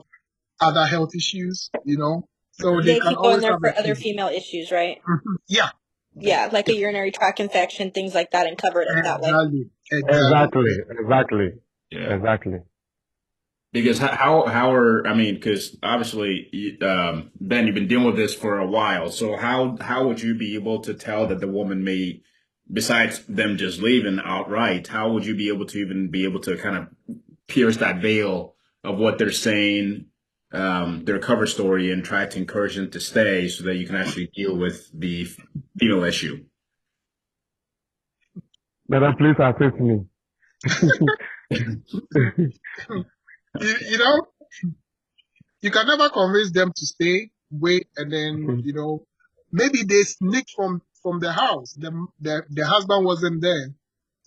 other health issues, So Okay. they They can could go in always there have a for other team. female issues, right? Yeah. Yeah, like a urinary tract infection, things like that, and cover it up that way. Exactly. Yeah. Exactly. Because how are, I mean, because obviously, Ben, you've been dealing with this for a while. So how would you be able to tell that the woman may, besides them just leaving outright, how would you be able to even be able to kind of pierce that veil of what they're saying, their cover story, and try to encourage them to stay so that you can actually deal with the female issue? Madam, please assist me. You know, you can never convince them to stay, wait, and then, maybe they sneaked from the house. The husband wasn't there.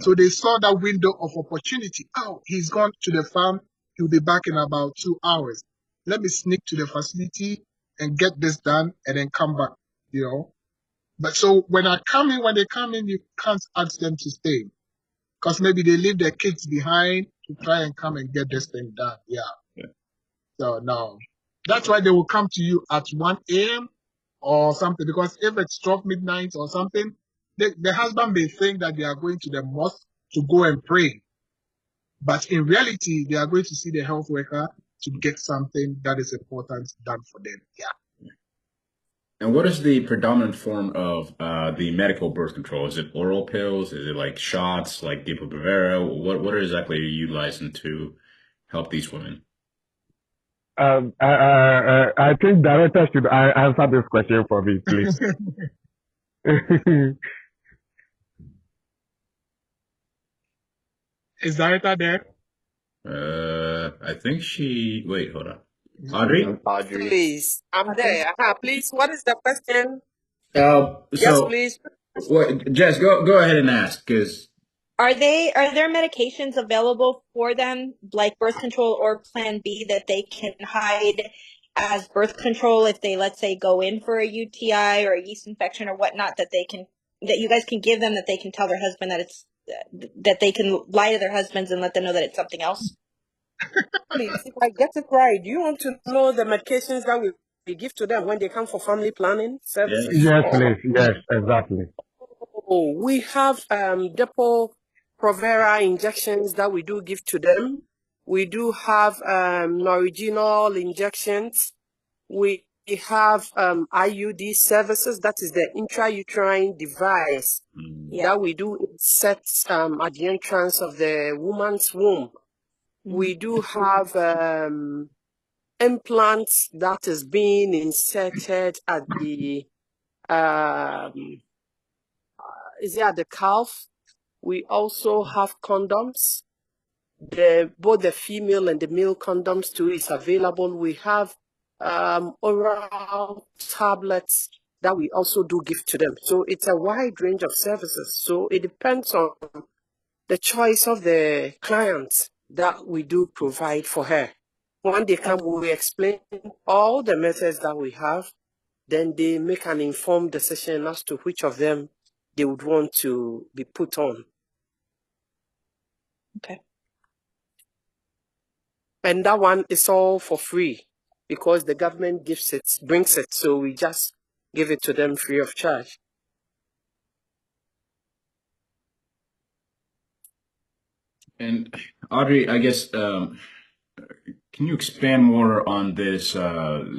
So they saw that window of opportunity. Oh, he's gone to the farm. He'll be back in about 2 hours. Let me sneak to the facility and get this done and then come back. But so when they come in, you can't ask them to stay because maybe they leave their kids behind to try and come and get this thing done. Yeah. So no, that's why they will come to you at 1 a.m. or something, because if it's 12 midnight or something, the husband may think that they are going to the mosque to go and pray. But in reality, they are going to see the health worker to get something that is important done for them. Yeah. And what is the predominant form of the medical birth control? Is it oral pills? Is it like shots, like Depo-Provera? What exactly are you utilizing to help these women? I think director should answer this question for me, please. Is director there? I think she. Wait, hold on. Audrey. Audrey. Please, I'm there. Please, what is the question? Yes, So, please. Jess, go ahead and ask, because Are there medications available for them, like birth control or Plan B, that they can hide as birth control if they, let's say, go in for a UTI or a yeast infection or whatnot, that you guys can give them, that they can tell their husband that they can lie to their husbands and let them know that it's something else? Please, if I get it right, do you want to know the medications that we give to them when they come for family planning services? Yes, please. Yes, exactly. Oh, we have Depo-Provera injections that we do give to them. We do have Noriginol injections. We have IUD services, that is the intrauterine device that we do insert at the entrance of the woman's womb. We do have implants that is being inserted at the at the calf. We also have condoms. Both the female and the male condoms too is available. We have oral tablets that we also do give to them. So it's a wide range of services. So it depends on the choice of the client that we do provide for her. When they come, we explain all the methods that we have. Then they make an informed decision as to which of them they would want to be put on. Okay. And that one is all for free because the government brings it. So we just give it to them free of charge. And Audrey, I guess, can you expand more on this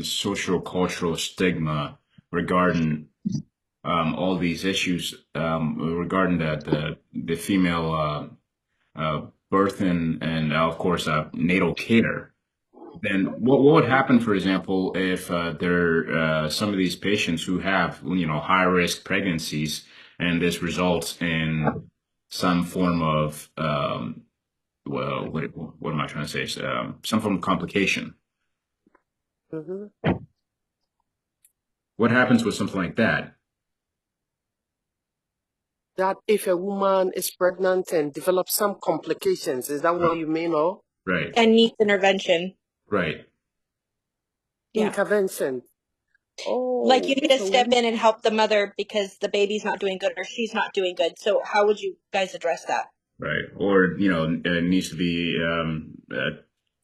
social cultural stigma regarding all these issues regarding the female birth and of course natal care? Then what would happen, for example, if there some of these patients who have high risk pregnancies and this results in some form of well, what am I trying to say? Some form of complication. Mm-hmm. What happens with something like that? That if a woman is pregnant and develops some complications, is that what you mean, or? Right. And needs intervention. Right. Yeah. Intervention. Oh, like you need to step in and help the mother because the baby's not doing good or she's not doing good. So how would you guys address that? Right. Or, it needs to be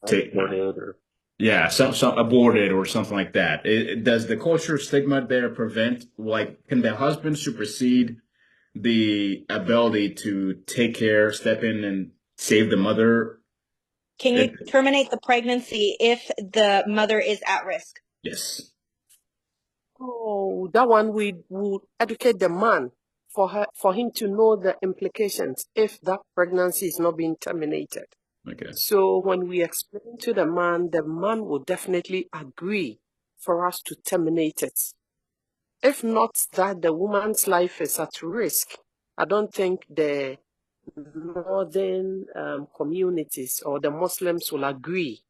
Supported or Yeah, some aborted or something like that. Does the culture stigma there prevent, like, can the husband supersede the ability to take care, step in and save the mother? Can you terminate the pregnancy if the mother is at risk? Yes. Oh, that one we would educate the man for him to know the implications if that pregnancy is not being terminated. Okay. So when we explain to the man will definitely agree for us to terminate it. If not that the woman's life is at risk, I don't think the northern communities or the Muslims will agree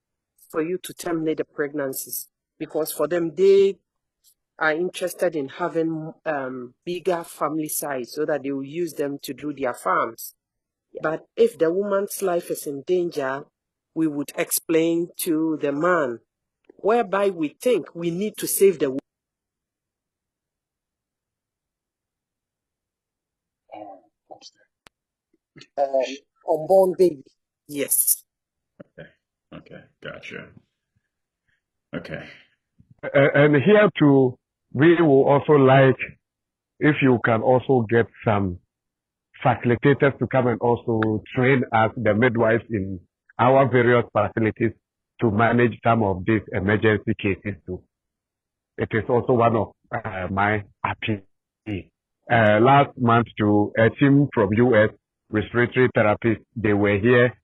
for you to terminate the pregnancies, because for them, they are interested in having bigger family size so that they will use them to do their farms. But if the woman's life is in danger, we would explain to the man, whereby we think we need to save the unborn baby. Yes. Okay. Okay. Gotcha. Okay. And here too, we will also like if you can also get some facilitators to come and also train us, the midwives in our various facilities, to manage some of these emergency cases too. It is also one of my appeals. Last month to a team from US, respiratory therapists, they were here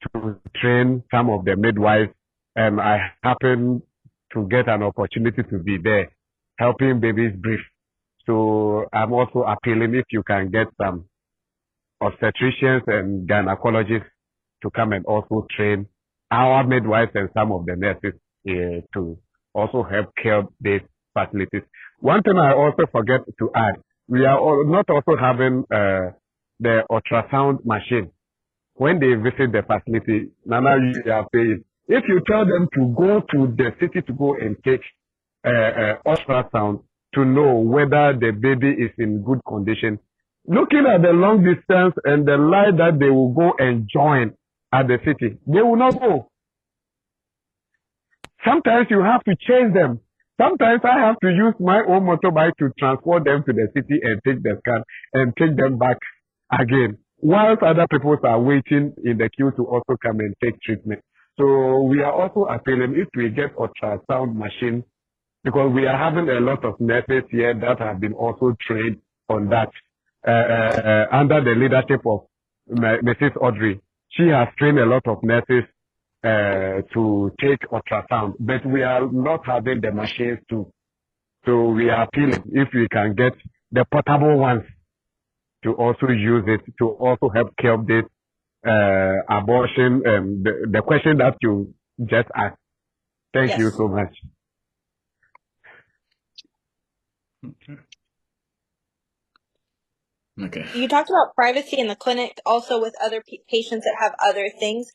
to train some of the midwives, and I happened to get an opportunity to be there helping babies breathe. So I'm also appealing if you can get some obstetricians and gynecologists to come and also train our midwives and some of the nurses to also help care these facilities. One thing I also forget to add, we are not also having the ultrasound machine. When they visit the facility, Nana, you are paying. If you tell them to go to the city to go and take ultrasound to know whether the baby is in good condition, looking at the long distance and the line that they will go and join at the city, they will not go. Sometimes you have to chase them. Sometimes I have to use my own motorbike to transport them to the city and take the scan and take them back again, whilst other people are waiting in the queue to also come and take treatment. So we are also appealing if we get ultrasound machine, because we are having a lot of nurses here that have been also trained on that under the leadership of Mrs. Audrey. She has trained a lot of nurses to take ultrasound, but we are not having the machines to. So we are appealing if we can get the portable ones to also use it to also help curb this abortion. The question that you just asked. Thank you Yes. so much. Okay. You talked about privacy in the clinic, also with other patients that have other things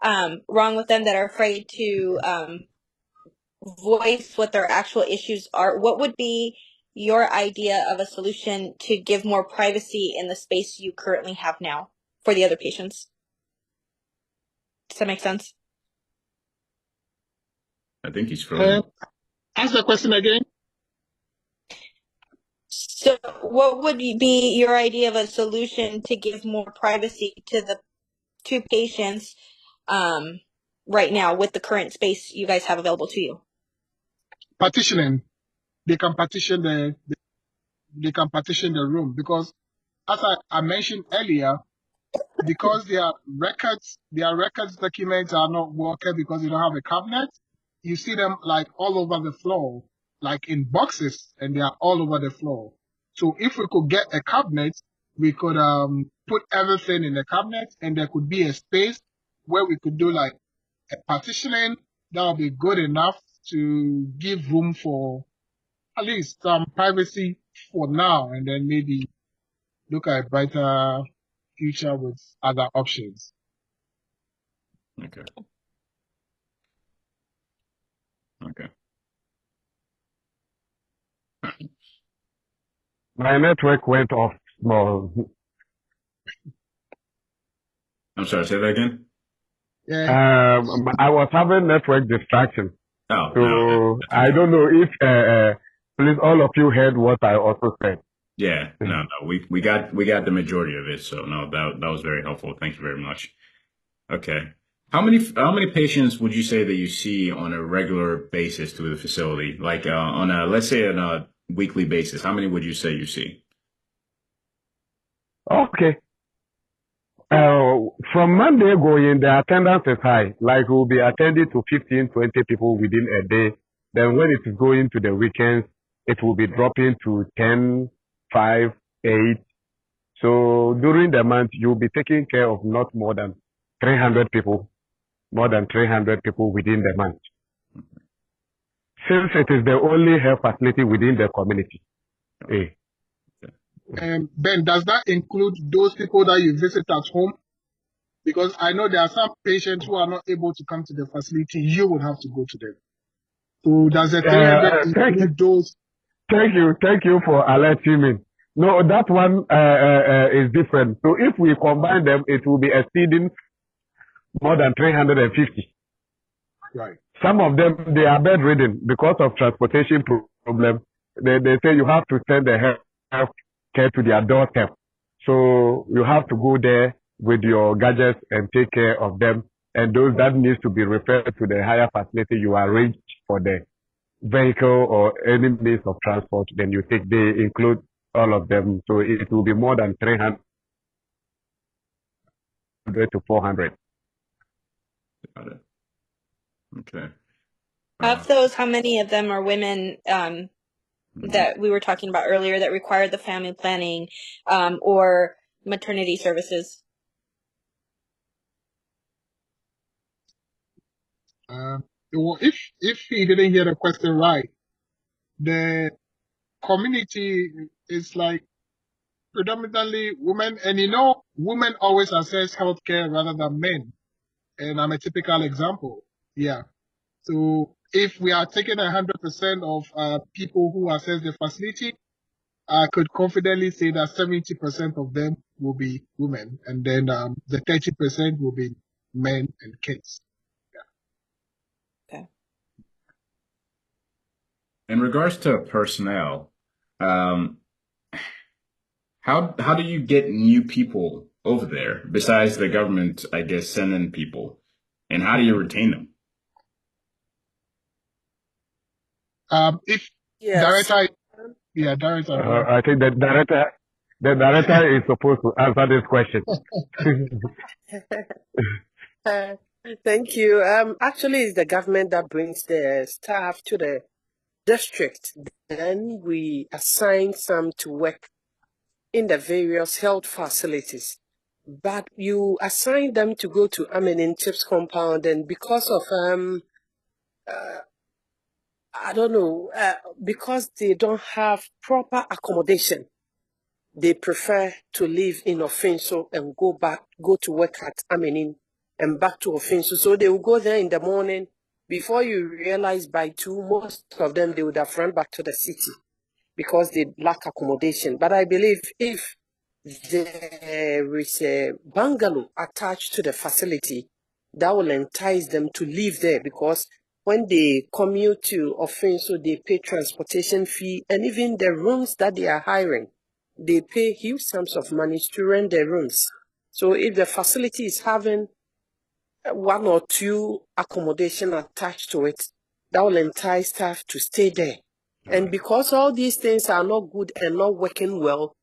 wrong with them, that are afraid to voice what their actual issues are. What would be your idea of a solution to give more privacy in the space you currently have now for the other patients? Does that make sense? I think he's frozen. Ask the question again. So what would be your idea of a solution to give more privacy to the two patients right now with the current space you guys have available to you? Partitioning. They can partition they can partition the room, because as I mentioned earlier, because their records documents are not working because they don't have a cabinet. You see them like all over the floor, like in boxes, and they are all over the floor. So if we could get a cabinet, we could put everything in the cabinet, and there could be a space where we could do like a partitioning. That would be good enough to give room for at least some privacy for now, and then maybe look at a brighter future with other options. Okay. Okay. My network went off small. I'm sorry, say that again? Yeah. I was having network distraction, Oh, no, so that's I okay. don't know if please all of you heard what I also said. Yeah, no, we got the majority of it. So no, that was very helpful. Thank you very much. Okay. How many patients would you say that you see on a regular basis to the facility? Like on a let's say on a weekly basis, how many would you say you see? Okay. From Monday going, the attendance is high. Like we'll be attending to 15, 20 people within a day. Then when it is going to the weekends, it will be dropping to 10, 5, 8. So during the month, you'll be taking care of not more than 300 people, more than 300 people within the month. Since it is the only health facility within the community. Eh. Ben, does that include those people that you visit at home? Because I know there are some patients who are not able to come to the facility. You would have to go to them. So does the 300 Thank you. include those? Thank you for alerting me. No, that one is different. So if we combine them, it will be exceeding more than 350. Right. Some of them, they are bedridden because of transportation problem. They say you have to send the health care to their doorstep. So you have to go there with your gadgets and take care of them. And those that needs to be referred to the higher facility, you arrange for the vehicle or any means of transport, then you take, they include all of them. So it will be more than 300 to 400. Got it. Okay. Of those, how many of them are women that we were talking about earlier that require the family planning or maternity services? Well, if he didn't hear the question right, the community is like predominantly women, and women always access healthcare rather than men. And I'm a typical example. Yeah. So if we are taking 100% of people who access the facility, I could confidently say that 70% of them will be women, and then the 30% will be men and kids. Okay. In regards to personnel, um, how do you get new people over there besides the government, I guess, sending people, and how do you retain them? If Yes. director, yeah, director. I think the director is supposed to answer this question. Thank you. Actually, it's the government that brings the staff to the district. Then we assign some to work in the various health facilities. But you assign them to go to Amenin Chips compound, and because of I don't know, because they don't have proper accommodation, they prefer to live in Ofinso and go to work at Amenin and back to Ofinso. So they will go there in the morning. Before you realize by 2, most of them, they would have run back to the city because they lack accommodation. But I believe if there is a bungalow attached to the facility, that will entice them to live there, because when they commute to Ofinso, they pay transportation fee, and even the rooms that they are hiring, they pay huge sums of money to rent their rooms. So if the facility is having 1 or 2 accommodation attached to it, that will entice staff to stay there. And because all these things are not good and not working well,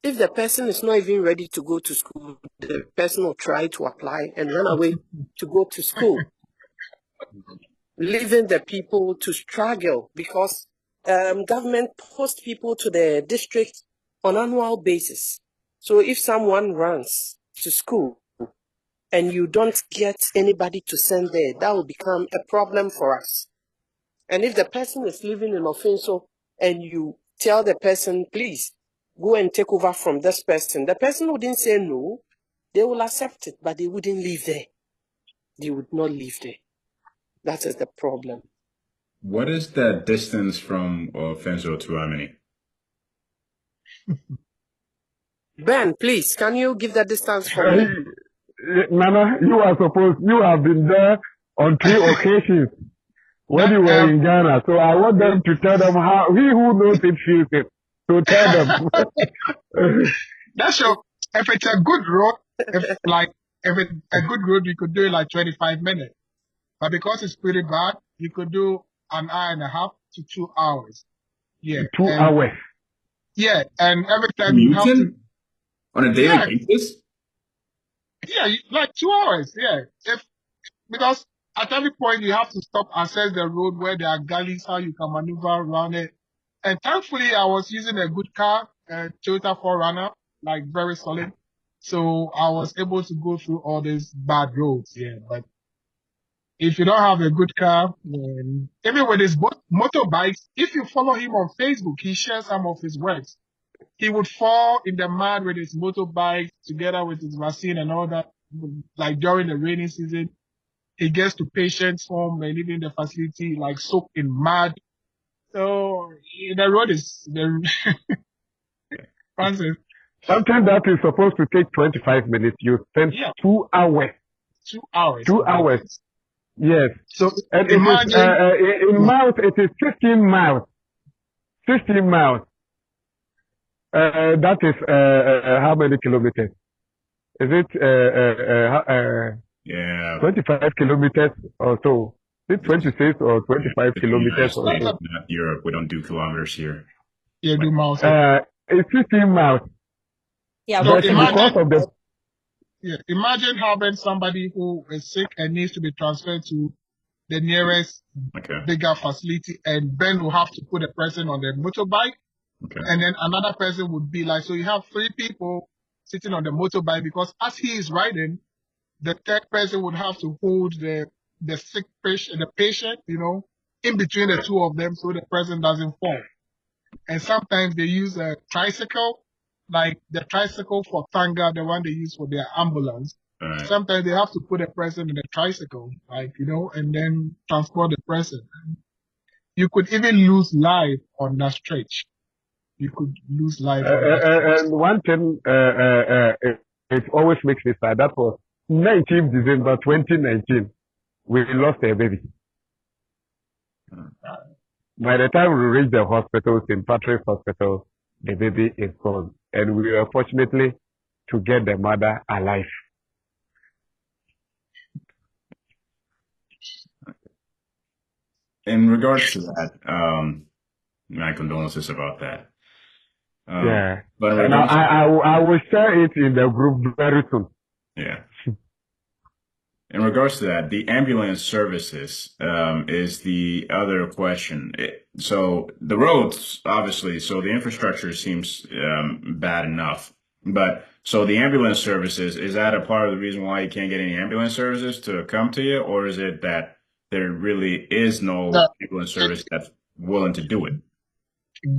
if the person is not even ready to go to school, the person will try to apply and run away to go to school, leaving the people to struggle, because government posts people to the district on annual basis. So if someone runs to school and you don't get anybody to send there, that will become a problem for us. And if the person is living in Ofinso and you tell the person, please go and take over from this person, the person wouldn't say no. They will accept it, but they wouldn't live there. They would not live there. That is the problem. What is the distance from Ofinso to Amini? Ben, please, can you give the distance for me? Nana, you have been there on 3 occasions when That you were in Ghana. So I want them to tell them how, he who knows it feels it. So tell them. that's your, if it's a good road, if it's a good road, you could do it like 25 minutes. But because it's pretty bad, you could do an hour and a half to 2 hours. Yeah. 2 And hours. yeah, and every time you have to, Commuting on a daily yeah, basis? like 2 hours. Yeah. Because at every point you have to stop, assess the road where there are gullies, how you can maneuver around it. And thankfully, I was using a good car, a Toyota 4Runner, like very solid. So I was able to go through all these bad roads. Yeah. But if you don't have a good car, even with his motorbikes, if you follow him on Facebook, he shares some of his works. He would fall in the mud with his motorbike together with his vaccine and all that, like during the rainy season. He gets to patients' home and even the facility like soaked in mud. So the road is the Francis. Something that is supposed to take 25 minutes, you spend Yeah, 2 hours. 2 hours. 2 hours. Yes. So And it is, imagine in miles, it is 15 miles. 15 miles. That is, how many kilometers? Is it, Yeah. 25 kilometers or so? Is it 26 or 25 It's the United kilometers or States, so? not Europe. We don't do kilometers here. you do miles. It's 15 miles. Yeah, So But working on because imagine, that. of the, imagine having somebody who is sick and needs to be transferred to the nearest Okay. bigger facility, and Ben will have to put a person on the motorbike, Okay. and then another person would be like, so you have 3 people sitting on the motorbike, because as he is riding, the third person would have to hold the sick patient, in between the two of them, so the person doesn't fall. And sometimes they use a tricycle, like the tricycle for Tanga, the one they use for their ambulance. All right. Sometimes they have to put a person in a tricycle, and then transport the person. You could even lose life on that stretch. You could lose life on that stretch. and one thing, it always makes me sad. That was 19th December 2019. We lost a baby. By the time we reached the hospital, St. Patrick's Hospital, the baby is gone. And we were fortunately to get the mother alive. In regards to that, my condolences about that. Yeah. But in And regards, I will share it in the group very soon. yeah. In regards to that, the ambulance services is the other question. So the roads, obviously, so the infrastructure seems bad enough. But so the ambulance services, is that a part of the reason why you can't get any ambulance services to come to you? Or is it that there really is no The, ambulance it, service that's willing to do it?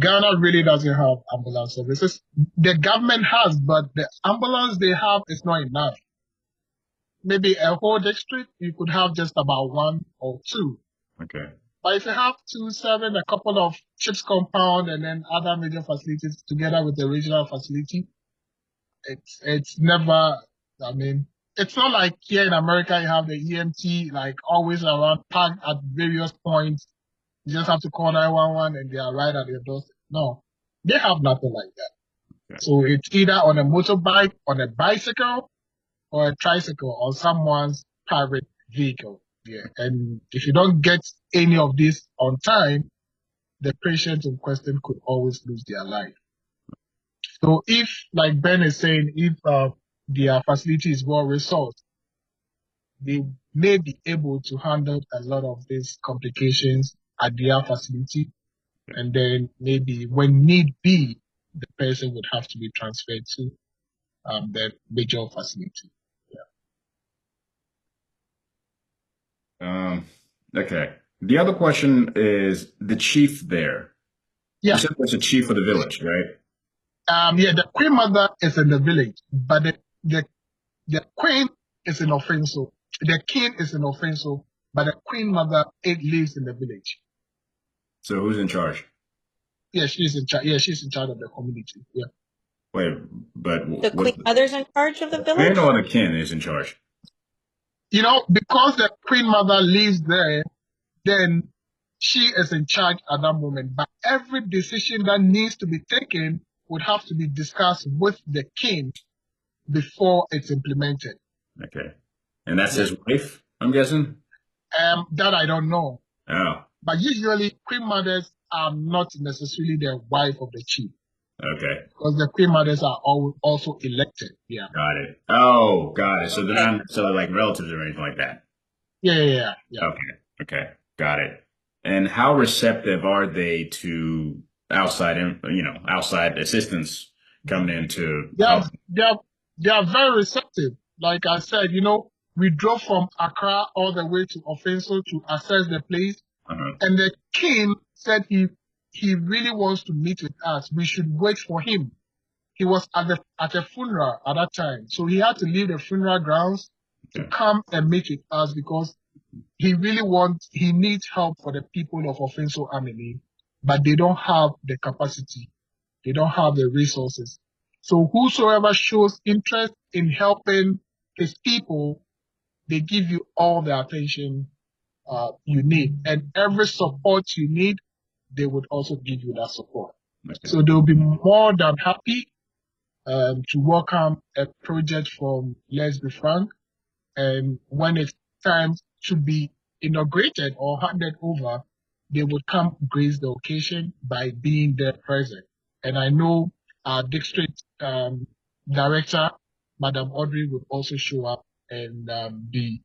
Ghana really doesn't have ambulance services. The government has, but the ambulance they have is not enough. Maybe a whole district, you could have just about 1 or 2. Okay. But if you have 2, 7, a couple of chips compound, and then other major facilities together with the regional facility, it's never. I mean, it's not like here in America you have the EMT like always around, packed at various points. You just have to call 911 and they are right at your doorstep. No, they have nothing like that. Okay. So it's either on a motorbike, on a bicycle, or a tricycle, or someone's private vehicle. Yeah. And if you don't get any of this on time, the patient in question could always lose their life. So if, like Ben is saying, if their facility is well resourced, they may be able to handle a lot of these complications at their facility. And then maybe when need be, the person would have to be transferred to the major facility. Okay. The other question is the chief there. You Yeah. said there's a chief of the village, right? The queen mother is in the village, but the queen is in Ofinso. The king is in Ofinso, but the queen mother, it lives in the village. So who's in charge? Yeah, she's in charge. Yeah, she's in charge of the community. Yeah. Wait, but The what? queen mother's in charge of the I didn't village? know the kin is in charge. Because the queen mother lives there, then she is in charge at that moment. But every decision that needs to be taken would have to be discussed with the king before it's implemented. Okay, and that's Yeah. his wife, I'm guessing. That I don't know. Oh, But usually queen mothers are not necessarily the wife of the chief okay, because the queen mothers are also elected. Yeah. got it. Oh, got it. So they're Okay. not necessarily like relatives or anything like that. Yeah. Okay, okay, got it. And how receptive are they to outside assistance coming in to They are, help? they are, they are very receptive. Like I said, we drove from Accra all the way to Ofinso to assess the place. Uh-huh. And the king said he really wants to meet with us. We should wait for him. He was at a funeral at that time. So he had to leave the funeral grounds to Okay. come and meet with us because he needs help for the people of Ofinso Amini, but they don't have the capacity. They don't have the resources. So whosoever shows interest in helping his people, they give you all the attention you need. And every support you need, they would also give you that support. Okay. So they'll be more than happy to welcome a project from Let's Be Frank. And when it's time to be inaugurated or handed over, they would come grace the occasion by being there present. And I know our district director, Madam Audrey, would also show up and be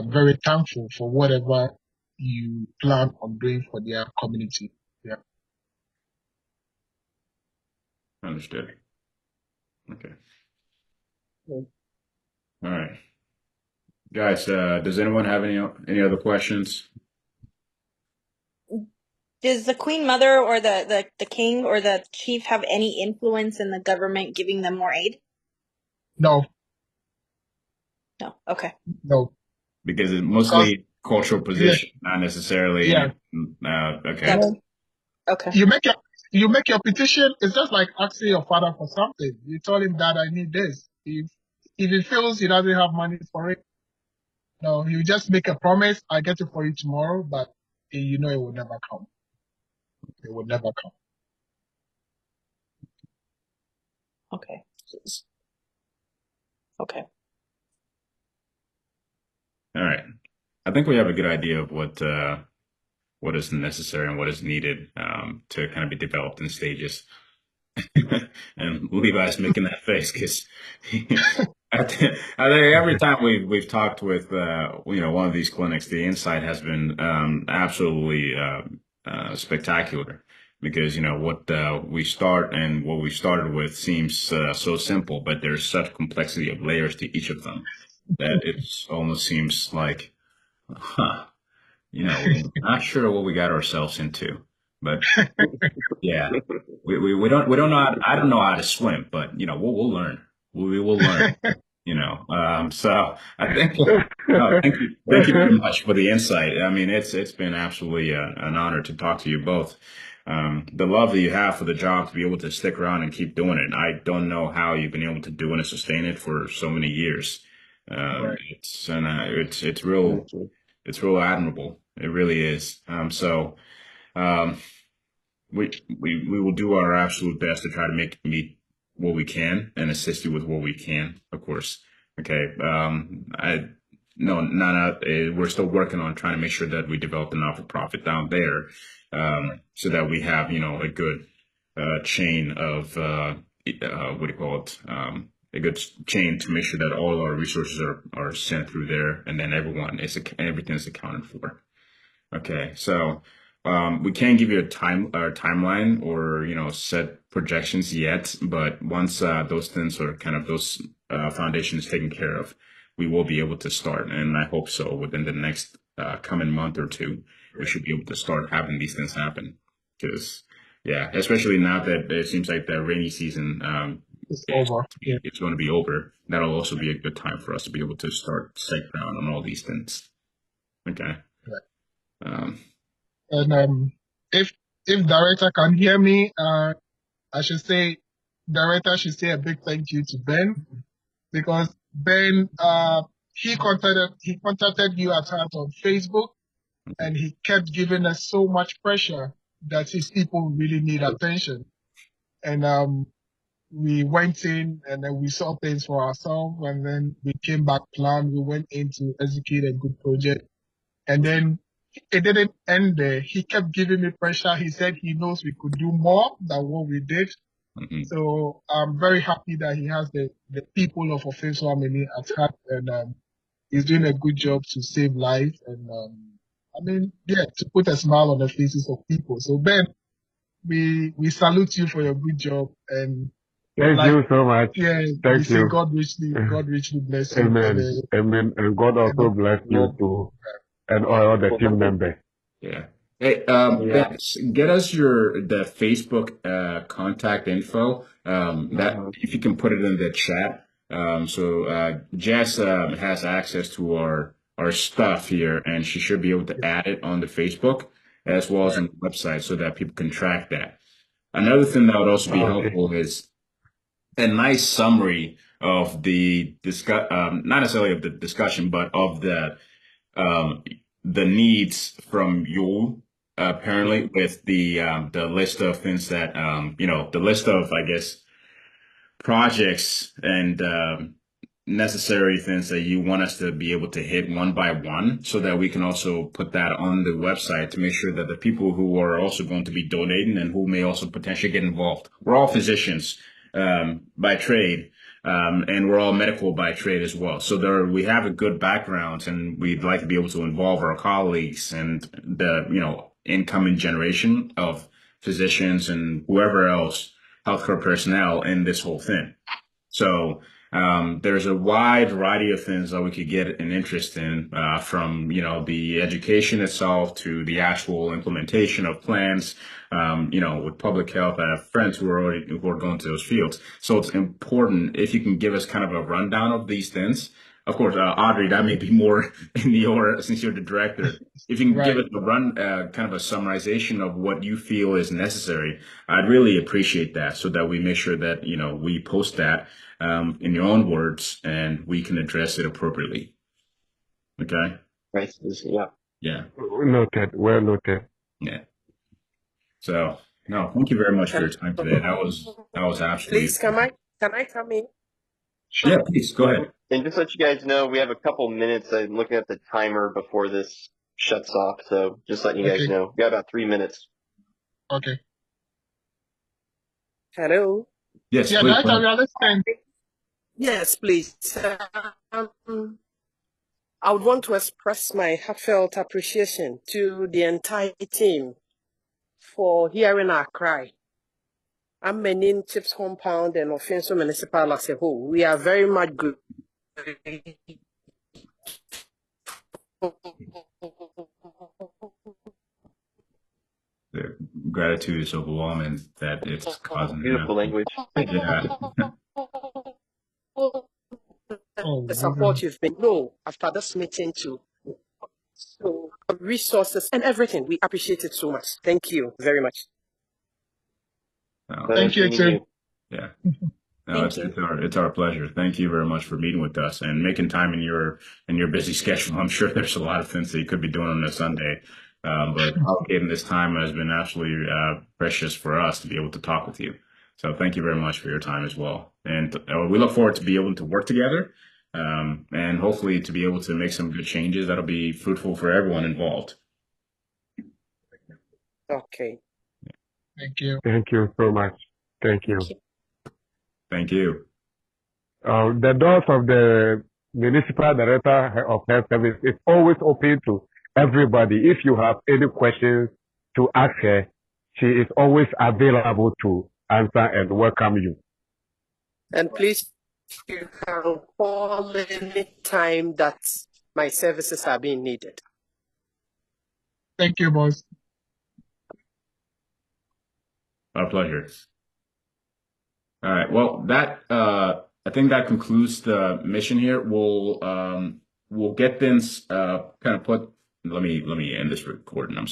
very thankful for whatever you plan on doing for their community. Yeah. Understood. Okay. Okay. All right. Guys, does anyone have any other questions? Does the queen mother or the king or the chief have any influence in the government giving them more aid? No, No. Okay. no, Because it's because mostly cultural yes, position, not necessarily yeah. any. Okay. That's No, okay. you make your petition. It's just like asking your father for something. You tell him that I need this. If he feels he doesn't have money for it, no, you just make a promise. I get it for you tomorrow, but you know it will never come. It will never come. Okay. Okay. All right. I think we have a good idea of what is necessary and what is needed to kind of be developed in stages. And Levi's making that face because I think every time we've talked with one of these clinics, the insight has been absolutely spectacular. Because what we start and what we started with seems so simple, but there's such complexity of layers to each of them that it almost seems like, huh, we're not sure what we got ourselves into. But yeah, we don't know I don't know how to swim, but we'll learn. We will learn. So I think no, thank you very much for the insight. I mean, it's been absolutely an honor to talk to you both. The love that you have for the job to be able to stick around and keep doing it. I don't know how you've been able to do it and sustain it for so many years. Right. It's real. Thank you. It's real admirable. It really is. Um, we will do our absolute best to try to meet what we can and assist you with what we can, of course. Okay. I no, not we're still working on trying to make sure that we develop a not-for-profit down there, so that we have a good chain of what do you call it? A good chain to make sure that all our resources are sent through there, and then everything is accounted for. Okay, so we can't give you a timeline or set projections yet, but once those things are kind of those foundations taken care of, we will be able to start, and I hope so within the next coming month or two, we should be able to start having these things happen. Because yeah, especially now that it seems like the rainy season It's over. Yeah. it's going to be over. That'll also be a good time for us to be able to start set ground on all these things. Okay. Right. Um, And if director can hear me, I should say director should say a big thank you to Ben, because Ben, he contacted you at times on Facebook, and he kept giving us so much pressure that his people really need attention. And we went in and then we saw things for ourselves, and then we came back planned. We went in to execute a good project. And then it didn't end there. He kept giving me pressure. He said he knows we could do more than what we did. Mm-hmm. So I'm very happy that he has the people of Ofinso Amini at heart, and he's doing a good job to save lives, and to put a smile on the faces of people. So Ben, we salute you for your good job, and Thank you so much. yeah, we Thank say you. God richly bless you. Amen. Amen. And God also bless you too, and all the team members. Yeah. Hey, Ben, get us the Facebook contact info. That if you can put it in the chat. So Jess has access to our stuff here, and she should be able to add it on the Facebook as well as on the website so that people can track that. Another thing that would also be helpful is a nice summary of the not necessarily of the discussion, but of um, the needs from you, apparently, with the list of things that the list of, I guess, projects and necessary things that you want us to be able to hit one by one, so that we can also put that on the website to make sure that the people who are also going to be donating and who may also potentially get involved. We're all physicians by trade. And we're all medical by trade as well. So we have a good background, and we'd like to be able to involve our colleagues and the, incoming generation of physicians and whoever else, healthcare personnel in this whole thing. So there's a wide variety of things that we could get an interest in, from the education itself to the actual implementation of plans. With public health, I have friends who are going to those fields. So it's important if you can give us kind of a rundown of these things. Of course, Audrey, that may be more in your, since you're the director. If you can give us kind of a summarization of what you feel is necessary, I'd really appreciate that, so that we make sure that, we post that in your own words, and we can address it appropriately. Okay? Right. Yeah. Yeah. Noted. Well noted. Yeah. So, no, thank you very much for your time today. That was absolutely. Please, can I come in? Yeah, please go ahead. And just to let you guys know, we have a couple minutes. I'm looking at the timer before this shuts off. So just letting you guys know, we got about 3 minutes. Okay. Hello. Yes, Yeah, please. Director, we understand. Yes, please. I would want to express my heartfelt appreciation to the entire team for hearing our cry. I'm Menin Chips Compound and Ofinso Municipal as a whole. We are very much good. The gratitude is overwhelming that it's causing beautiful language. Yeah. The support you've been after this meeting too. So resources and everything. We appreciate it so much. Thank you very much. Thank you, too. Yeah. No, it's our pleasure. Thank you very much for meeting with us and making time in your busy schedule. I'm sure there's a lot of things that you could be doing on a Sunday, but allocating this time has been absolutely precious for us to be able to talk with you. So thank you very much for your time as well. And we look forward to be able to work together, and hopefully to be able to make some good changes that'll be fruitful for everyone involved. Okay. Thank you. Thank you so much. Thank you. Thank you. The doors of the Municipal Director of Health Service is always open to everybody. If you have any questions to ask her, she is always available to answer and welcome you. And please, you can call any time that my services are being needed. Thank you, boss. Our pleasure. All right. Well, I think that concludes the mission here. We'll get things kind of put. Let me end this recording. I'm sorry.